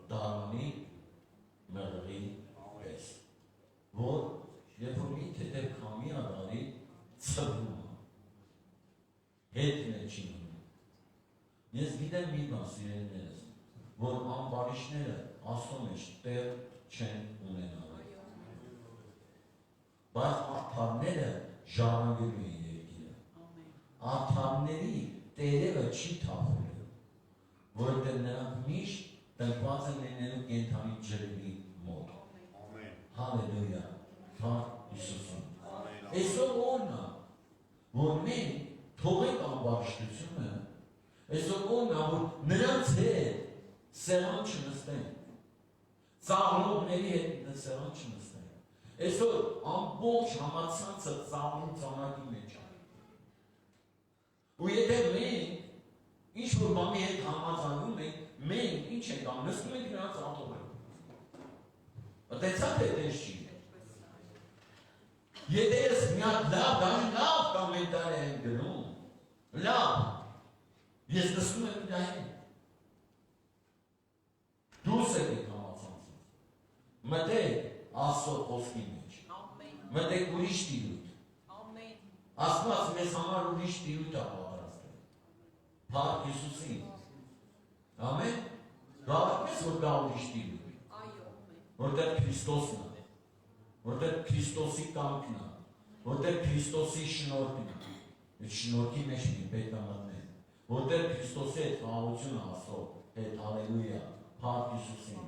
Դարանի մեղրի պես, որ երբ որ մի թեթև քամի է դարի, ցրվում է։ Հետն է չի մնում։ Ես գիտեմ մի բան, սիրելիներս, որ ամբարիշտները Աստծո մեջ տեղ չեն ունենալ։ Բայց արդարները ժառանգելու են երկիրը։ Արդարների տերերը չի թափելու, որովհետև նրանք միշտ տնկված են լինելու կենդանի ջրերի մոտ։ Հալելույա, փառք Հիսուսին։ Այսօր օրն է, որ մենք թողենք ամբարիշտությունը, այսօր օրն է, որ նրանց հետ սեղան չնստենք, ծաղրողների հետ սեղան չնստենք։ Այսօր ամբողջ համացանցը ծաղրում ծանակի մեջ է։ Ու եթե մենք ինչ-որ բանի հետ համաձայնում ենք, մենք ինչ ենք անում, նստում ենք նրանց աթոռը։ Տեսա՞ք թե տես չի։ Եթե ես մի հատ լավ կոմենտար եմ գրում, լավ, ես նստում եմ նրա հետ։ Դուրս եկեք համացանցից, մտեք Աստծո խոսքի մեջ, մտեք ուրիշ տիրույթ, Աստված մեզ համար ուրիշ տիրույթ է պատրաստել, փառք Հիսուսին, ամեն, գաղթ մեզ որ կա ուրիշ տիրույթ, որտեղ Քրիստոսն է, որտեղ Քրիստոսի կամքն է, որտեղ Քրիստոսի շնորհքն է, այդ շնորհքի մեջ պետք է մտնել, որտեղ Քրիստոսի հետ խաղաղությունը Աստծո հետ, հալելույա, փառք Հիսուսին։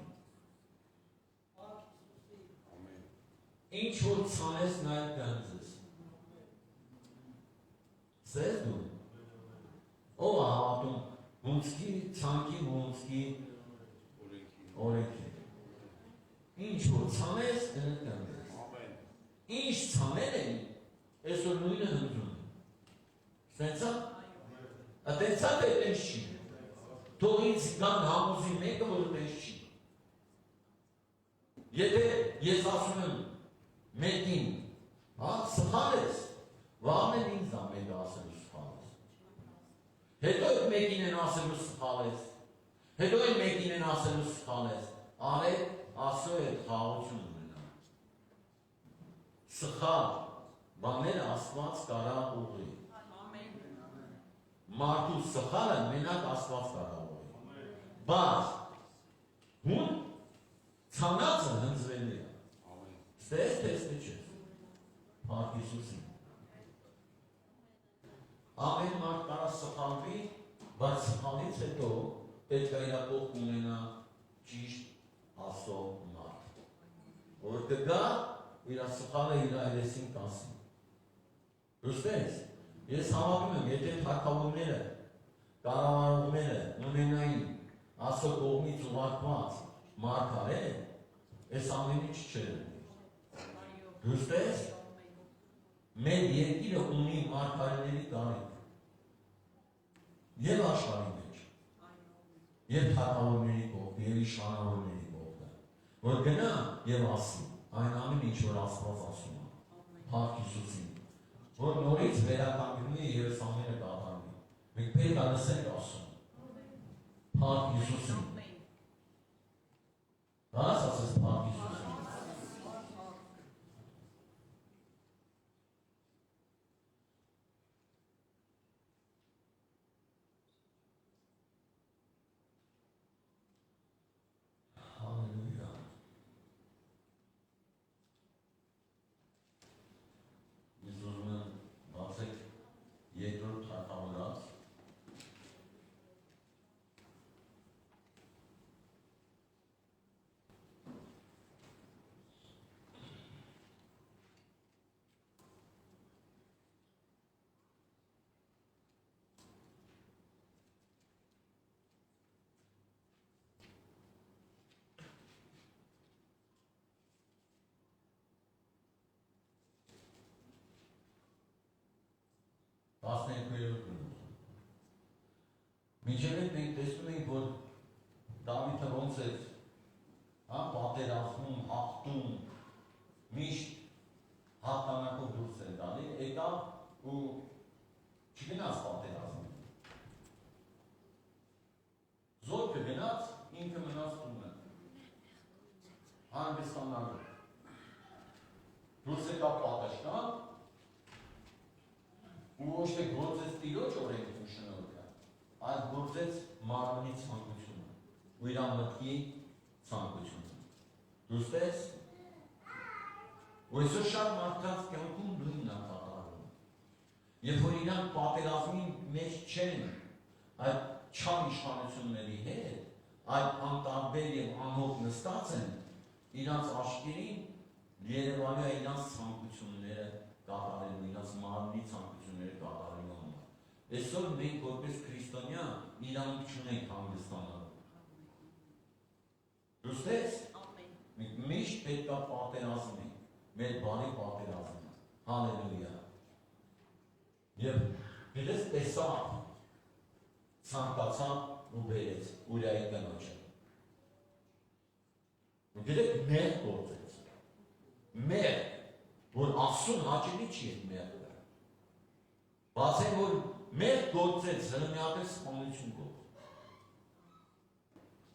Ինչ որ ցանես նայ գանձես։ Սես դու։ Ով է հավատում ոնցքի ցանկի ոնցքի օրենքի։ Ինչ որ ցանես դրանք գանձես։ Ինչ ցանել են, այսօր նույնը հնդրում են։ Սենցա։ Ատենցա թե տես չի։ Թող ինձ կան համոզի մեկը, որ տես չի։ Եթե ես ասում եմ մեկին, սխալ ես, վաղն են ինձ մեկը ասելու սխալ ես։ Հետո այդ մեկին են ասելու սխալ ես, հետո այդ մեկին են ասելու սխալ ես, արեք Աստծո հետ խաղաղություն ունենա։ Սխալ բաները Աստված կարա ուղղի։ Մարդու սխալը մենակ Աստված կարա ուղղի։ Բայց հուն ցանածը հնձվելի է։ Ստես տեսնի չես, փառք Հիսուսին։ Ամեն մարդ կարա սխալվի, բայց սխալից հետո պետք է իր կողք ունենա ճիշտ Աստծո մարդ, որ կգա իր սխալը իր այրեսին կասի։ Ուստես, ես հավատում եմ, եթե թագավորները, կառավարողները ունենային Աստծո կողմից ուղարկված մարգարե, այս ամեն ինչ չէր։ Ուստես, մեր երկիրը ունի մարգարեների կարիք։ Եվ աշխարհի մեջ, եւ թագավորների կողմ, եւ իշխանավորների կողմ, որ գնա եւ ասի այն ամեն ինչ որ Աստված ասում է, փառք Հիսուսին, որ նորից վերականգնի եւ ամենը կատարվի։ Մենք պետք է լսենք ասում, փառք Հիսուսին։ Բաց ասես փառք Հիսուսին։ հետ մենք տեսնում ենք, որ Դավիթը ոնց է պատերազմում, հաղթում, միշտ հաղթանակով դուրս է տալի, եկավ ու չգնաց պատերազմում։ Զորքը գնաց, ինքը մնաց տունը։ Հանգստանալու։ Դուրս եկավ պատասխան, ու ոչ թե գործեց Տիրոջ օրենքն ու շնորհքը, այլ գործեց մարմնի ցանկությունը, ու իր մտքի ցանկությունը։ Դուրս ես։ Ու այսօր շատ մարդկանց կյանքում նույնն է կատարվում։ Երբ որ իրանք պատերազմի մեջ չեն, այդ չար իշխանությունների հետ, այդ անտարբեր եւ անհոգ նստած են, իրանց աչքերին երևալու է իրանց ցանկությունները կատարելու, իրանց մարմնի ցանկությունները կատարելու համար։ Այսօր մենք որպես քրիստոնյա իրանք չունենք հանգստանալու։ Դուրս ես։ Մենք միշտ պետք է պատերազմենք, մեր բանի պատերազմը։ Հալելույա։ Եվ գիտես տեսավ, ցանկացավ ու բերեց Ուրիայի կնոջը։ Գիտեք մեր գործեց։ Մեր, որ ասում հաճելի չի այդ մեղքը։ Բացեն, որ մեր գործեց, հրմյակել սպանություն գործ։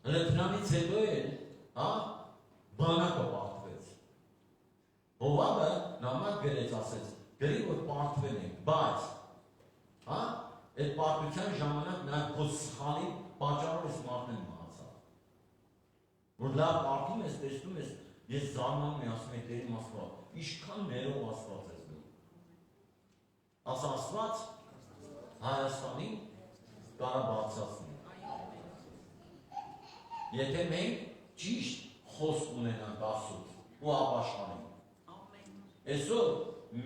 Հրդրանից հետո էլ, բանակը պարտվեց։ Հովավը նամակ գրեց, ասեց, գրի, որ պարտվել ենք, բայց, այդ պարտության ժամանակ նա քո սխալի պատճառով ես մարդն եմ մահացավ։ Որ լավ պարտում ես, տեսնում ես, ես զարմանում եմ, ասում եմ, Տեր իմ Աստված, ինչքան ներող Աստված ես դու։ Ասա Աստված Հայաստանին կարա բարձրացնի։ Եթե մենք ճիշտ խոսք ունենանք Աստծուց ու ապաշխարենք։ Այսօր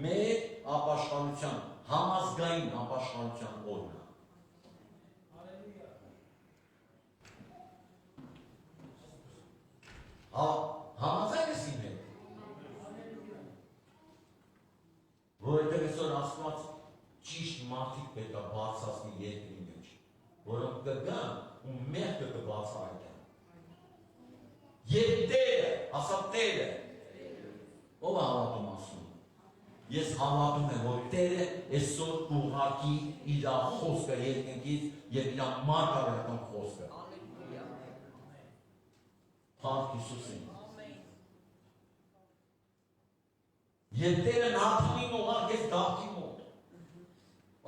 մեր ապաշխարության, համազգային ապաշխարության օրն է։ Համաձայն ես իմ հետ։ Որովհետև այսօր Աստված ճիշտ մարդիկ պետք է բարձրացնի երկրի մեջ, որոնք կգան ու մեղքը կբացահայտեն։ Եվ Տերը, ասա Տերը, ով է հավատում ասում։ Ես հավատում եմ, որ Տերը այսօր կուղարկի իր խոսքը երկնքից եւ իր մարգարեական խոսքը։ Փառք Հիսուսին։ Եվ Տերը Նաթանին ուղարկեց Դավթի մոտ։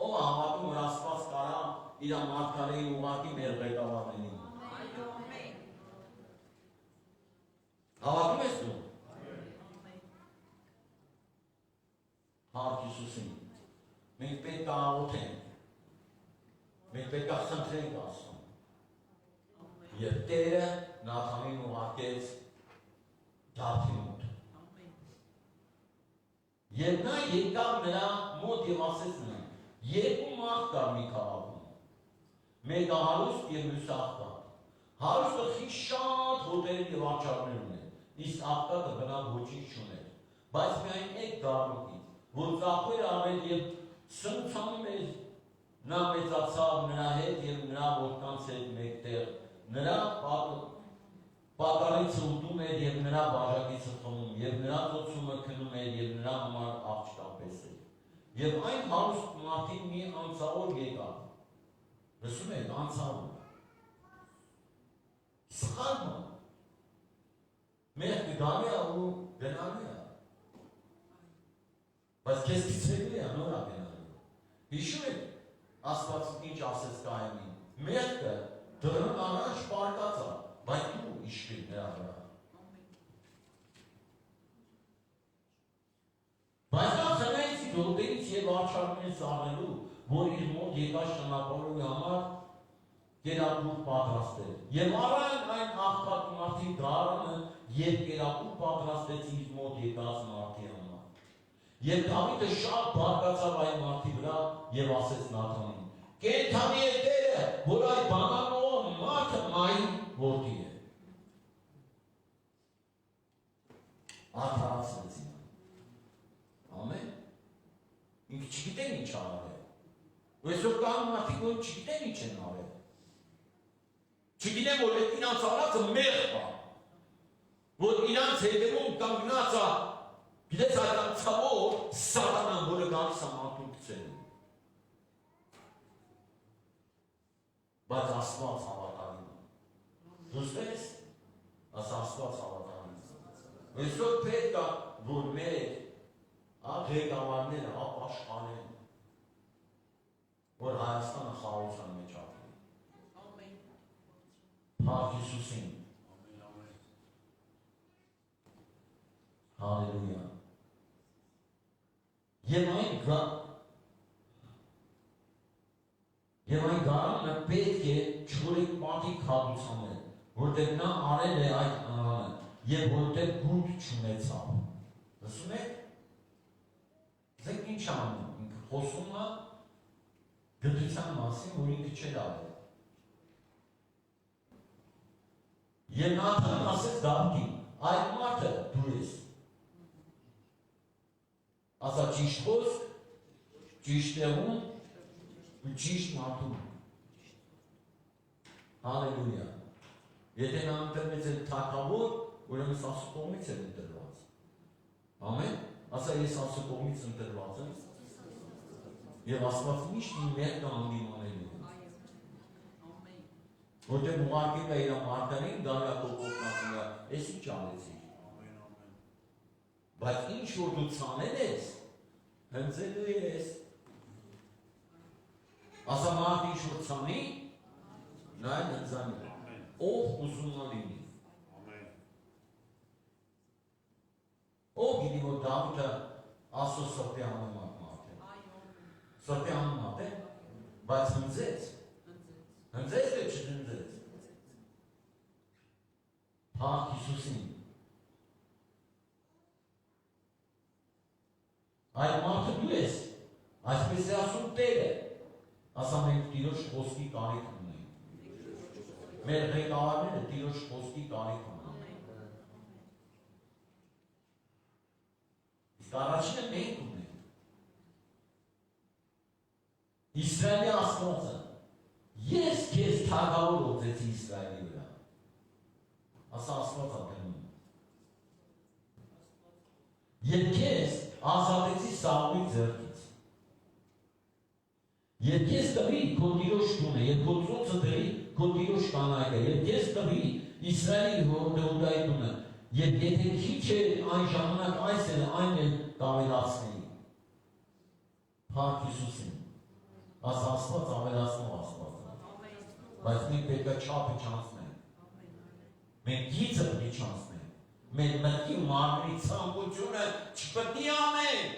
Ով է հավատում, որ Աստված կարա իր մարգարեին ուղարկի մեր ղեկավարներին։ Հավատում ես դու։ Փառք Հիսուսին։ Մենք պետք է աղոթենք։ Մենք պետք է խնդրենք Աստծուն։ Եվ Տերը Նաթանին ուղարկեց Դավթի մոտ։ Եվ նա եկավ նրա մոտ եւ ասեց նրան. երկու մարդ կար մի քաղաքում։ Մեկը հարուստ եւ մյուսը աղքատ։ Հարուստը խիստ շատ հոտեր եւ աչառներ ուներ, իսկ աղքատը բնավ ոչինչ չուներ։ Բայց միայն այդ գառնուկից, որ ծախեր ավել եւ սնուցանում էր, նա մեծացավ նրա հետ եւ նրա որդկանց հետ մեկտեղ, նրա պատարից ուտում էր եւ նրա բաժակից խմում, եւ նրա ծոցումը քնում էր եւ նրա համար աղջկապես էր։ Եվ այն հարուստ մարդին մի անցավոր եկավ։ Լսում եք, անցավոր։ Սխալը։ Մեղքը գալի է ու գնալի է։ Բայց քեզ գցելի է, նոր է գնալի։ Հիշում եք, Աստված ինչ ասեց Կայենին։ Մեղքը դրան առաջ պարկած է, բայց դու իշխիր նրա վրա։ Բայց նա խնայեց դողերից եւ աչառներից առնելու, որ իր մոտ եկած ճանապարհի համար կերակուր պատրաստել։ Եվ առան այն աղքատ մարդի գարանը, երբ կերակուր պատրաստեց իր մոտ եկած մարդի համար։ Եվ Դավիթը շատ բարկացավ այն մարդի վրա եւ ասեց Նաթանին. կենդանի է Տերը, որ այդ բանանով մարդը մային որդի է։ Արդարացրեցին։ Ամեն։ Ինքը չգիտեն ինչ արել։ Ու այսօր կան մարդիկ, որ չգիտեն ինչ են արել։ Չգիտեմ որ այդ իրանց արածը մեղ է, որ իրանց հետևում կանգնած է, գիտես այդ անցավոր սատանան, որը գալիս է մատուցելու։ Բայց Աստված հավատարիմ է։ Դուստես, Աստված հավատարիմ է։ Այսօր պետք է, որ մեր ղեկավարները ապաշխարեն, որ Հայաստանը խաղաղության մեջ ապրի։ Փառք Հիսուսին։ Հալելույա։ Եվ այն գարանը պետք է չորիկ պատի քադուցանել, որտեղ նա արել է այդ անանը, և որտեղ գունդ չունեցավ։ Լսում եք։ Ձեկ ինչ անում, ինքը խոսում է գտության մասին, որ ինքը չէր արել։ Եվ Նաթանն ասեց Դավթին, այդ մարդը դու ես։ Ասա ճիշտ խոսք, ճիշտ տեղում ու ճիշտ մարդում։ Հալելույա։ Եթե նա ընտրվեց է թագավոր, ուրեմն Աստծո կողմից է ընտրված։ Ամեն։ Ասա ես Աստծո կողմից ընտրված եմ։ Եվ Աստված միշտ իմ մեղքը հանդիմանելու է։ Որտեղ ուղարկել է իր մարդկանին, Դավիթ կողմնակցում է, ես ինչ անեցի։ Բայց ինչ որ դու ցանել ես, հնձելու ես։ Ասա մարդ ինչ որ ցանի, նա է հնձանի։ Ով ուզում է լինի։ Ով գիտի որ Դավիթը Աստծո սրտի անունով մարդ է։ Սրտի անունով է, բայց հնձեց։ Հնձեց թե չհնձեց։ Փառք Հիսուսին։ Այդ մարդը դու ես, այսպես է ասում Տերը, ասա մենք Տիրոջ խոսքի կարիք ունենք։ Մեր ղեկավարները Տիրոջ խոսքի կարիք ունենք։ Իսկ առաջինը մենք ունենք։ Իսրայելի Աստվածը, ես քեզ թագավոր օծեցի Իսրայելի վրա։ Ասա Աստվածը դնում։ Եվ քեզ ազատեցի Սաուլի ձեռքից։ Եվ քեզ տվի քո Տիրոջ տունը, եւ քո ծոցը դրի քո Տիրոջ կանայքը, եւ քեզ տվի Իսրայելի Դավիթի տունը, եւ եթե քիչ է այն ժամանակ այս էլ այն էլ կավելացնի։ Փառք Հիսուսին։ Ասա Աստված ավելացնող Աստված է։ Բայց մենք պետք է չափը չանցնենք։ Մենք գիծը պետք է չանցնենք։ Մեր մտքի ու մարմնի ցանկությունը չպետք է անենք։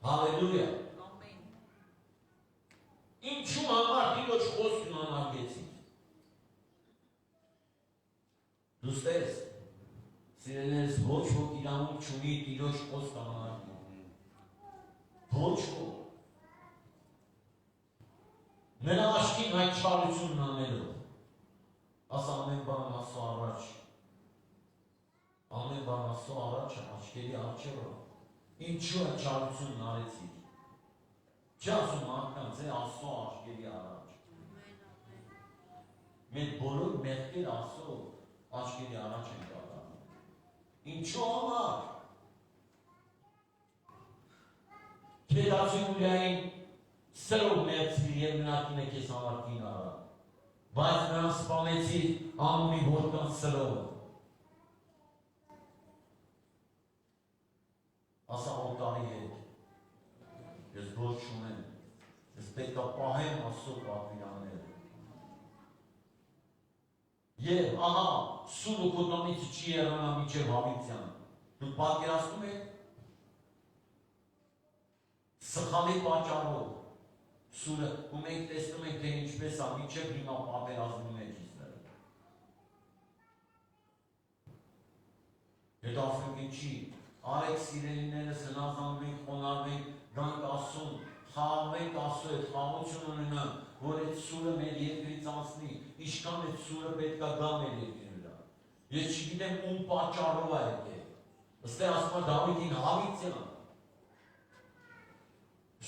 Հալելույա։ Ինչու համար Տիրոջ խոսքն անարգեցի։ Դուստերս, սիրելիներս, ոչ ոք իրավունք չունի Տիրոջ խոսք անարգել։ Ոչ ոք։ Նրա աչքին այդ չարությունն անելով։ Ասա ամեն բան Աստծո առաջ։ Ամեն բան Աստծո առաջ աչքերի առջևը։ Ինչու է չարությունն արեցի։ Չասում մարդկանց է Աստծո աչքերի առաջ։ Մենք բոլոր մեղքեր Աստծո աչքերի առաջ ենք կատարում։ Ինչու համար։ Քեդացի Ուլիային սրով մերցվի և մնակին է կեզ համարկին արա։ Բայց նրան սպանեցի անունի որքան սրովը։ Ասա օտարի հետ, ես ոչ չունեմ, ես պետք է պահեմ Աստծո պատվիրանները։ Եվ ահա սուրը քո տանից չի եռանա մինչև հավիտյան։ Դուք պատկերացնում եք սխալի պատճառով սուրը, ու մենք տեսնում ենք, թե ինչպես է մինչև հիմա պատերազմի մեջ Իսրայել։ Հետո ասում ենք ինչի, արեք սիրելիներս հնազանդվենք, խոնարհվենք, գանք Աստծուն, խաղաղվենք Աստծո հետ, խաղաղություն ունենանք, որ այդ սուրը մեր երկրից անցնի, ինչքան այդ սուրը պետք է գա մեր երկրի վրա։ Ես չգիտեմ ում պատճառով է եկել։ Ըստեղ ասում է Դավիթին հավիտյան։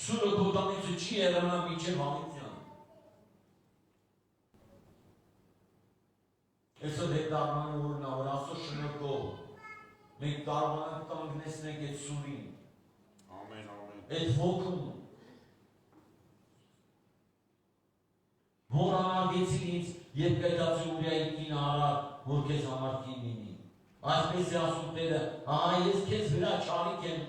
Սուրը քո տանից չի եռանա մինչև հավիտյան։ Այսօր հետարման օրն որ Աստծո շնորհքով մենք կարող ենք կանգնեցնել այդ սուրին։ Ամեն, ամեն։ Այդ ոգուն որ անագեցին ինձ և կայտացի ուրյայի կին արար, որ կեզ համար կին լինի։ Այսպես է ասում Տերը, ահա ես կեզ վրա չարիք եմ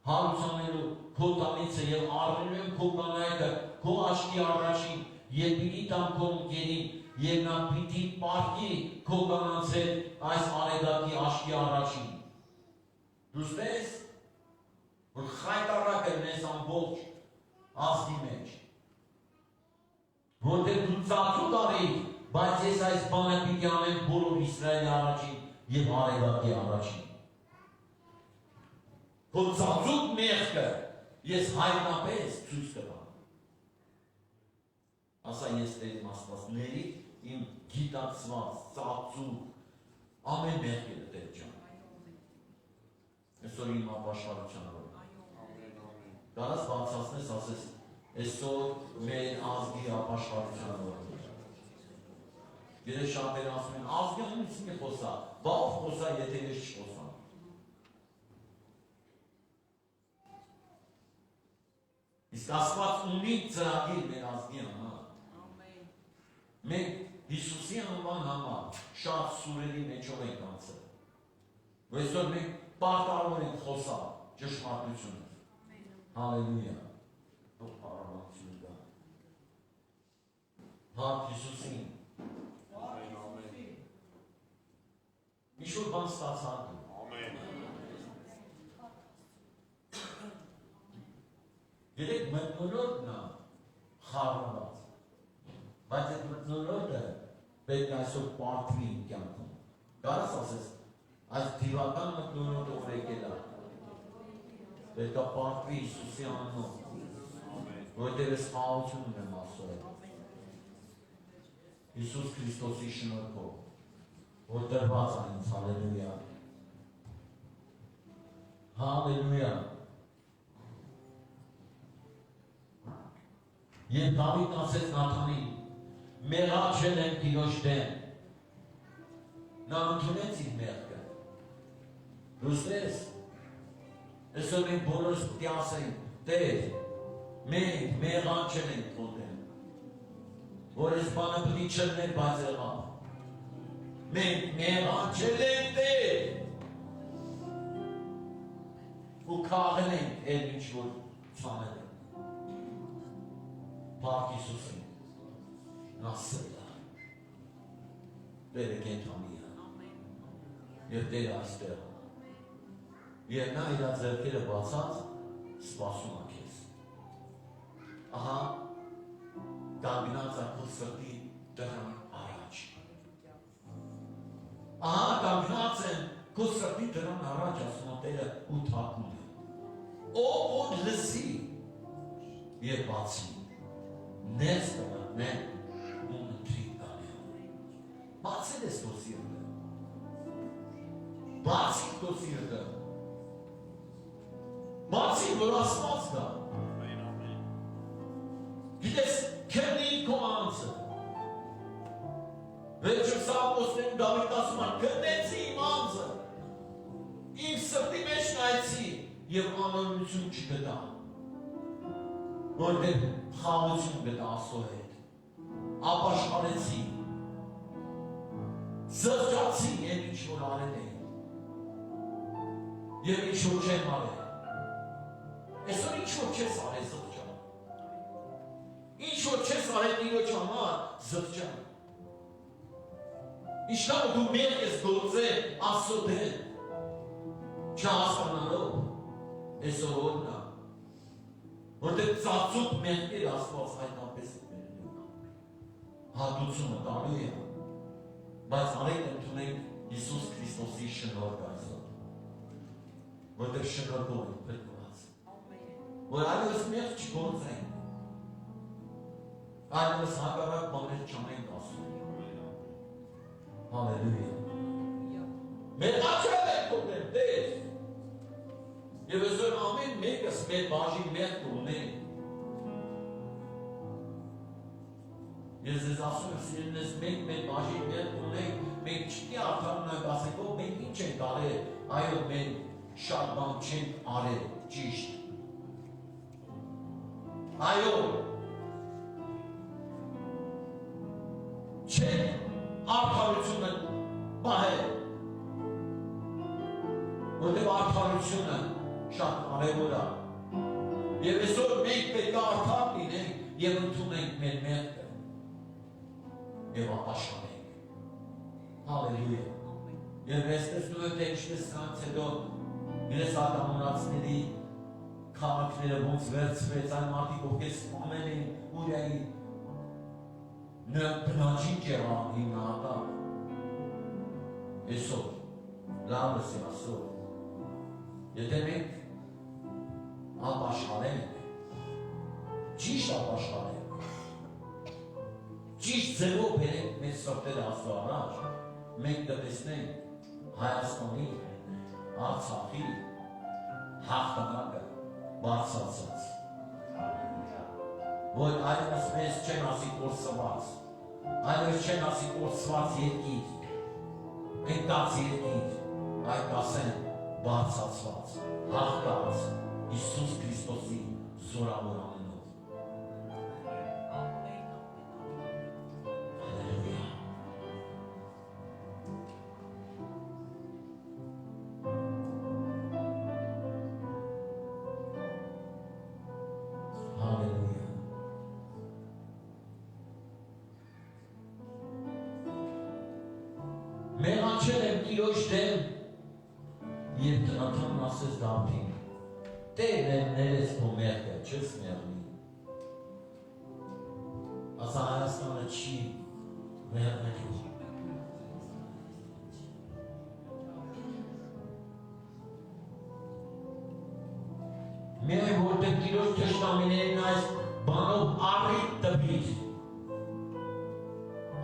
հարուցանելու քո տանիցը և առնելու եմ քո կանայքը, քո աշկի առաջին, և պիտի տամ քո ընկերին, և նա պիտի պարկի քո կանանց հետ այս արեգակի աշկի առաջին։ Դու ստես, որ խայտարակ է նես ամբողջ ազգի մեջ։ Որտեղ դու ծածուկ արեիք, բայց ես այս բանը պիտի անեմ բոլոր Իսրայելի առաջին և արեգակի առաջին։ Քո ծածուկ մեղքը ես հայտնապես ցույց կտամ։ Ասա ես Տեր Աստվածների իմ գիտակցված, ծածուկ ամեն մեղքերը Տեր ջան։ Այսօր իմ ապաշխարության օրն է։ Կարաս բացացնես, ասես, այսօր մեր ազգի ապաշխարության օրն է։ Երես շատերը ասում են, ազգի հնություն է խոսա, բա ով խոսա, եթե ես չխոսամ։ Իսկ Աստված ունի ծրագիր մեր ազգի համար։ Մենք Հիսուսի անվան համար շատ սուրերի մեջով ենք անցել։ Այսօր մենք պարտավոր ենք խոսալ ճշմարտությունը։ Հալելույա։ Թող փառաբանություն գա։ Փառք Հիսուսին։ Ամեն, ամեն։ Ինչ-որ բան ստացան դու։ Ամեն։ Գիտեք, մթնոլորտն է խառնված, բայց այդ մթնոլորտը պետք է այսօր պարտվի իմ կյանքում։ Կարաս ասես, այս դիվական մթնոլորտը որ եկել է, պետք է պարտվի Հիսուսի անունով, որտեղ ես խաղաղություն ունեմ ասել։ Հիսուս Քրիստոսի շնորհքով, որ տրված է ինձ, հալելույա։ Հալելույա։ Եվ Դավիթ ասեց Նաթանին, մեղաչել եմ Տիրոջ դեմ։ Նա ընդունեց իր մեղքը։ Լուսնես, այսօր մենք բոլորս պիտի ասենք, Տեր, մենք մեղաչել ենք քո դեմ, որ այս բանը պիտի չլներ, բայց եղավ։ Մենք մեղաչել ենք, Տեր, ու քաղել ենք էլ ինչ որ ցանել ենք։ Փառք Հիսուսին, նա սրտա, Տերը կենդանի է, և Տերը այստեղ, և նա իր ձեռքերը բացած սպասում է քեզ։ Ահա, կանգնած է քո սրտի դռան առաջ։ Ահա, կանգնած են քո սրտի դռան առաջ, ասում է Տերը ու թակում է։ Ով որ լսի և բացի։ Ներս կմտնեն ու ընթրիկ կանեն։ Բացել ես քո սիրտը։ Բացի քո սիրտը։ Բացի որ Աստված կա։ Գիտես, քննի քո անձը։ Վերջը Սաղմոսներում Դավիթ ասում է, քննեցի իմ անձը, իմ սրտի մեջ նայեցի և անօրություն չգտա։ Որտեղ խաղություն գտա Աստծո հետ, ապաշխարեցի, զղջացի և ինչ որ արել էին, և ինչ որ չեմ արել։ Այսօր ինչ որ չես արել զղջան, ինչ որ չես արել Տիրոջ համար զղջան, ինչքան դու մեղք ես գործել Աստծո դեմ, չհասկանալով, այսօր օրն է, որտեղ ծածուկ մեղքեր Աստված հայտնապես է մերնում։ Հատուցումը տալու է, բայց արեք ընդունենք Հիսուս Քրիստոսի շնորհքը այսօր, որտեղ շնորհքով ենք փրկված, որ այլևս մեղք չգործենք, այլևս հակառակ բաներ չանենք ասում։ Հալելույա։ Մեղաչել ենք ուտել, Տեր, և այսօր ամեն մեկս մեր բաժին մեղք ունենք։ Ես ձեզ ասում եմ, սիրելիներս, մենք մեր բաժին մեղք ունենք, մենք չպետք է արդարունակ ասենք, որ մենք ինչ ենք արել, այո, մենք շատ բան չենք արել, ճիշտ։ Այո, չենք արդարությունը պահել, որտեղ արդարությունը շատ կարևոր է։ Եվ այսօր մենք պետք է արդար լինենք և ընդունենք մեր մեղքը և ապաշխարենք։ Հալելույա։ Եվ ես տեսնում եմ, թե ինչպես սրանց հետո իրենց ադամորացների քաղաքները ոնց վերցվեց, այն մարդիկ, ովքեր սպանել էին, ուր էին, նրանք բնաջին եղան հիմնահատակ։ Այսօր, լավս է ասոր, եթե մենք ապաշխարենք, ճիշտ ապաշխարենք, ճիշտ ձևով բերենք մեր սրտերը Աստծո առաջ, մենք կտեսնենք Հայաստանի, Արցախի հաղթանակը բարձրացած։ Որ այլևս մեզ չեն ասի կորսված, այլևս չեն ասի կորսված երկիր, ընկած երկիր, այլ կասեն բարձրացված, հաղթած Հիսուս Քրիստոսի զորավոր անունով։ Հալելույա։ Հալելույա։ Մեղանչել եմ Տիրոջ դեմ, և տնաթանն ասեց Դավթին, Տերն ներեց քո մեղքը, չես մեղնի։ Ասա Հայաստանը չի մեղնելու։ Միայն որտեղ Տիրոջ թշնամիներին այս բանով առիթ տվիր։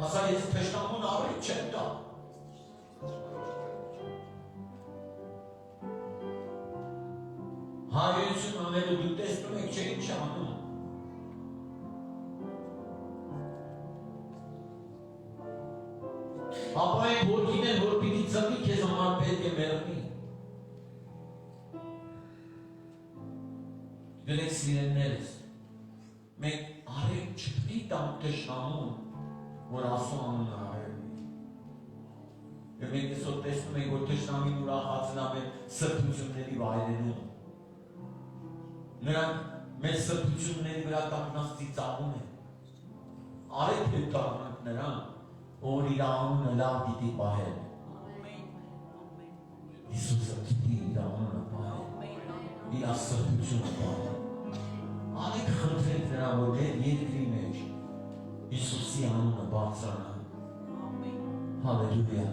Ասա ես թշնամուն առիթ չեմ տա։ Հայրություն անելու դու տեսնում եք չէ ինչ անում։ Ապա այն որդին են, որ պիտի ծնի քեզ համար պետք է մեռնի։ Գնեք սիրելիներս, մենք արեք չպետք է տանք թշնամուն, որ Աստծո անունը արևի։ Եվ մենք այսօր տեսնում ենք, որ թշնամին ուրախացն է մեր սրբությունների վայրերում։ Նրանք մեր սրբությունների վրա կանգնած ծիծաղում են։ Արեք հետ կանգնանք նրան, որ իր անունը լավ պիտի պահել։ Հիսուսը պիտի իր անունը պահել, իր սրբությունը պահել։ Արեք խնդրենք նրան, որ մեր երկրի մեջ Հիսուսի անունը բարձրանա։ Հալելույա։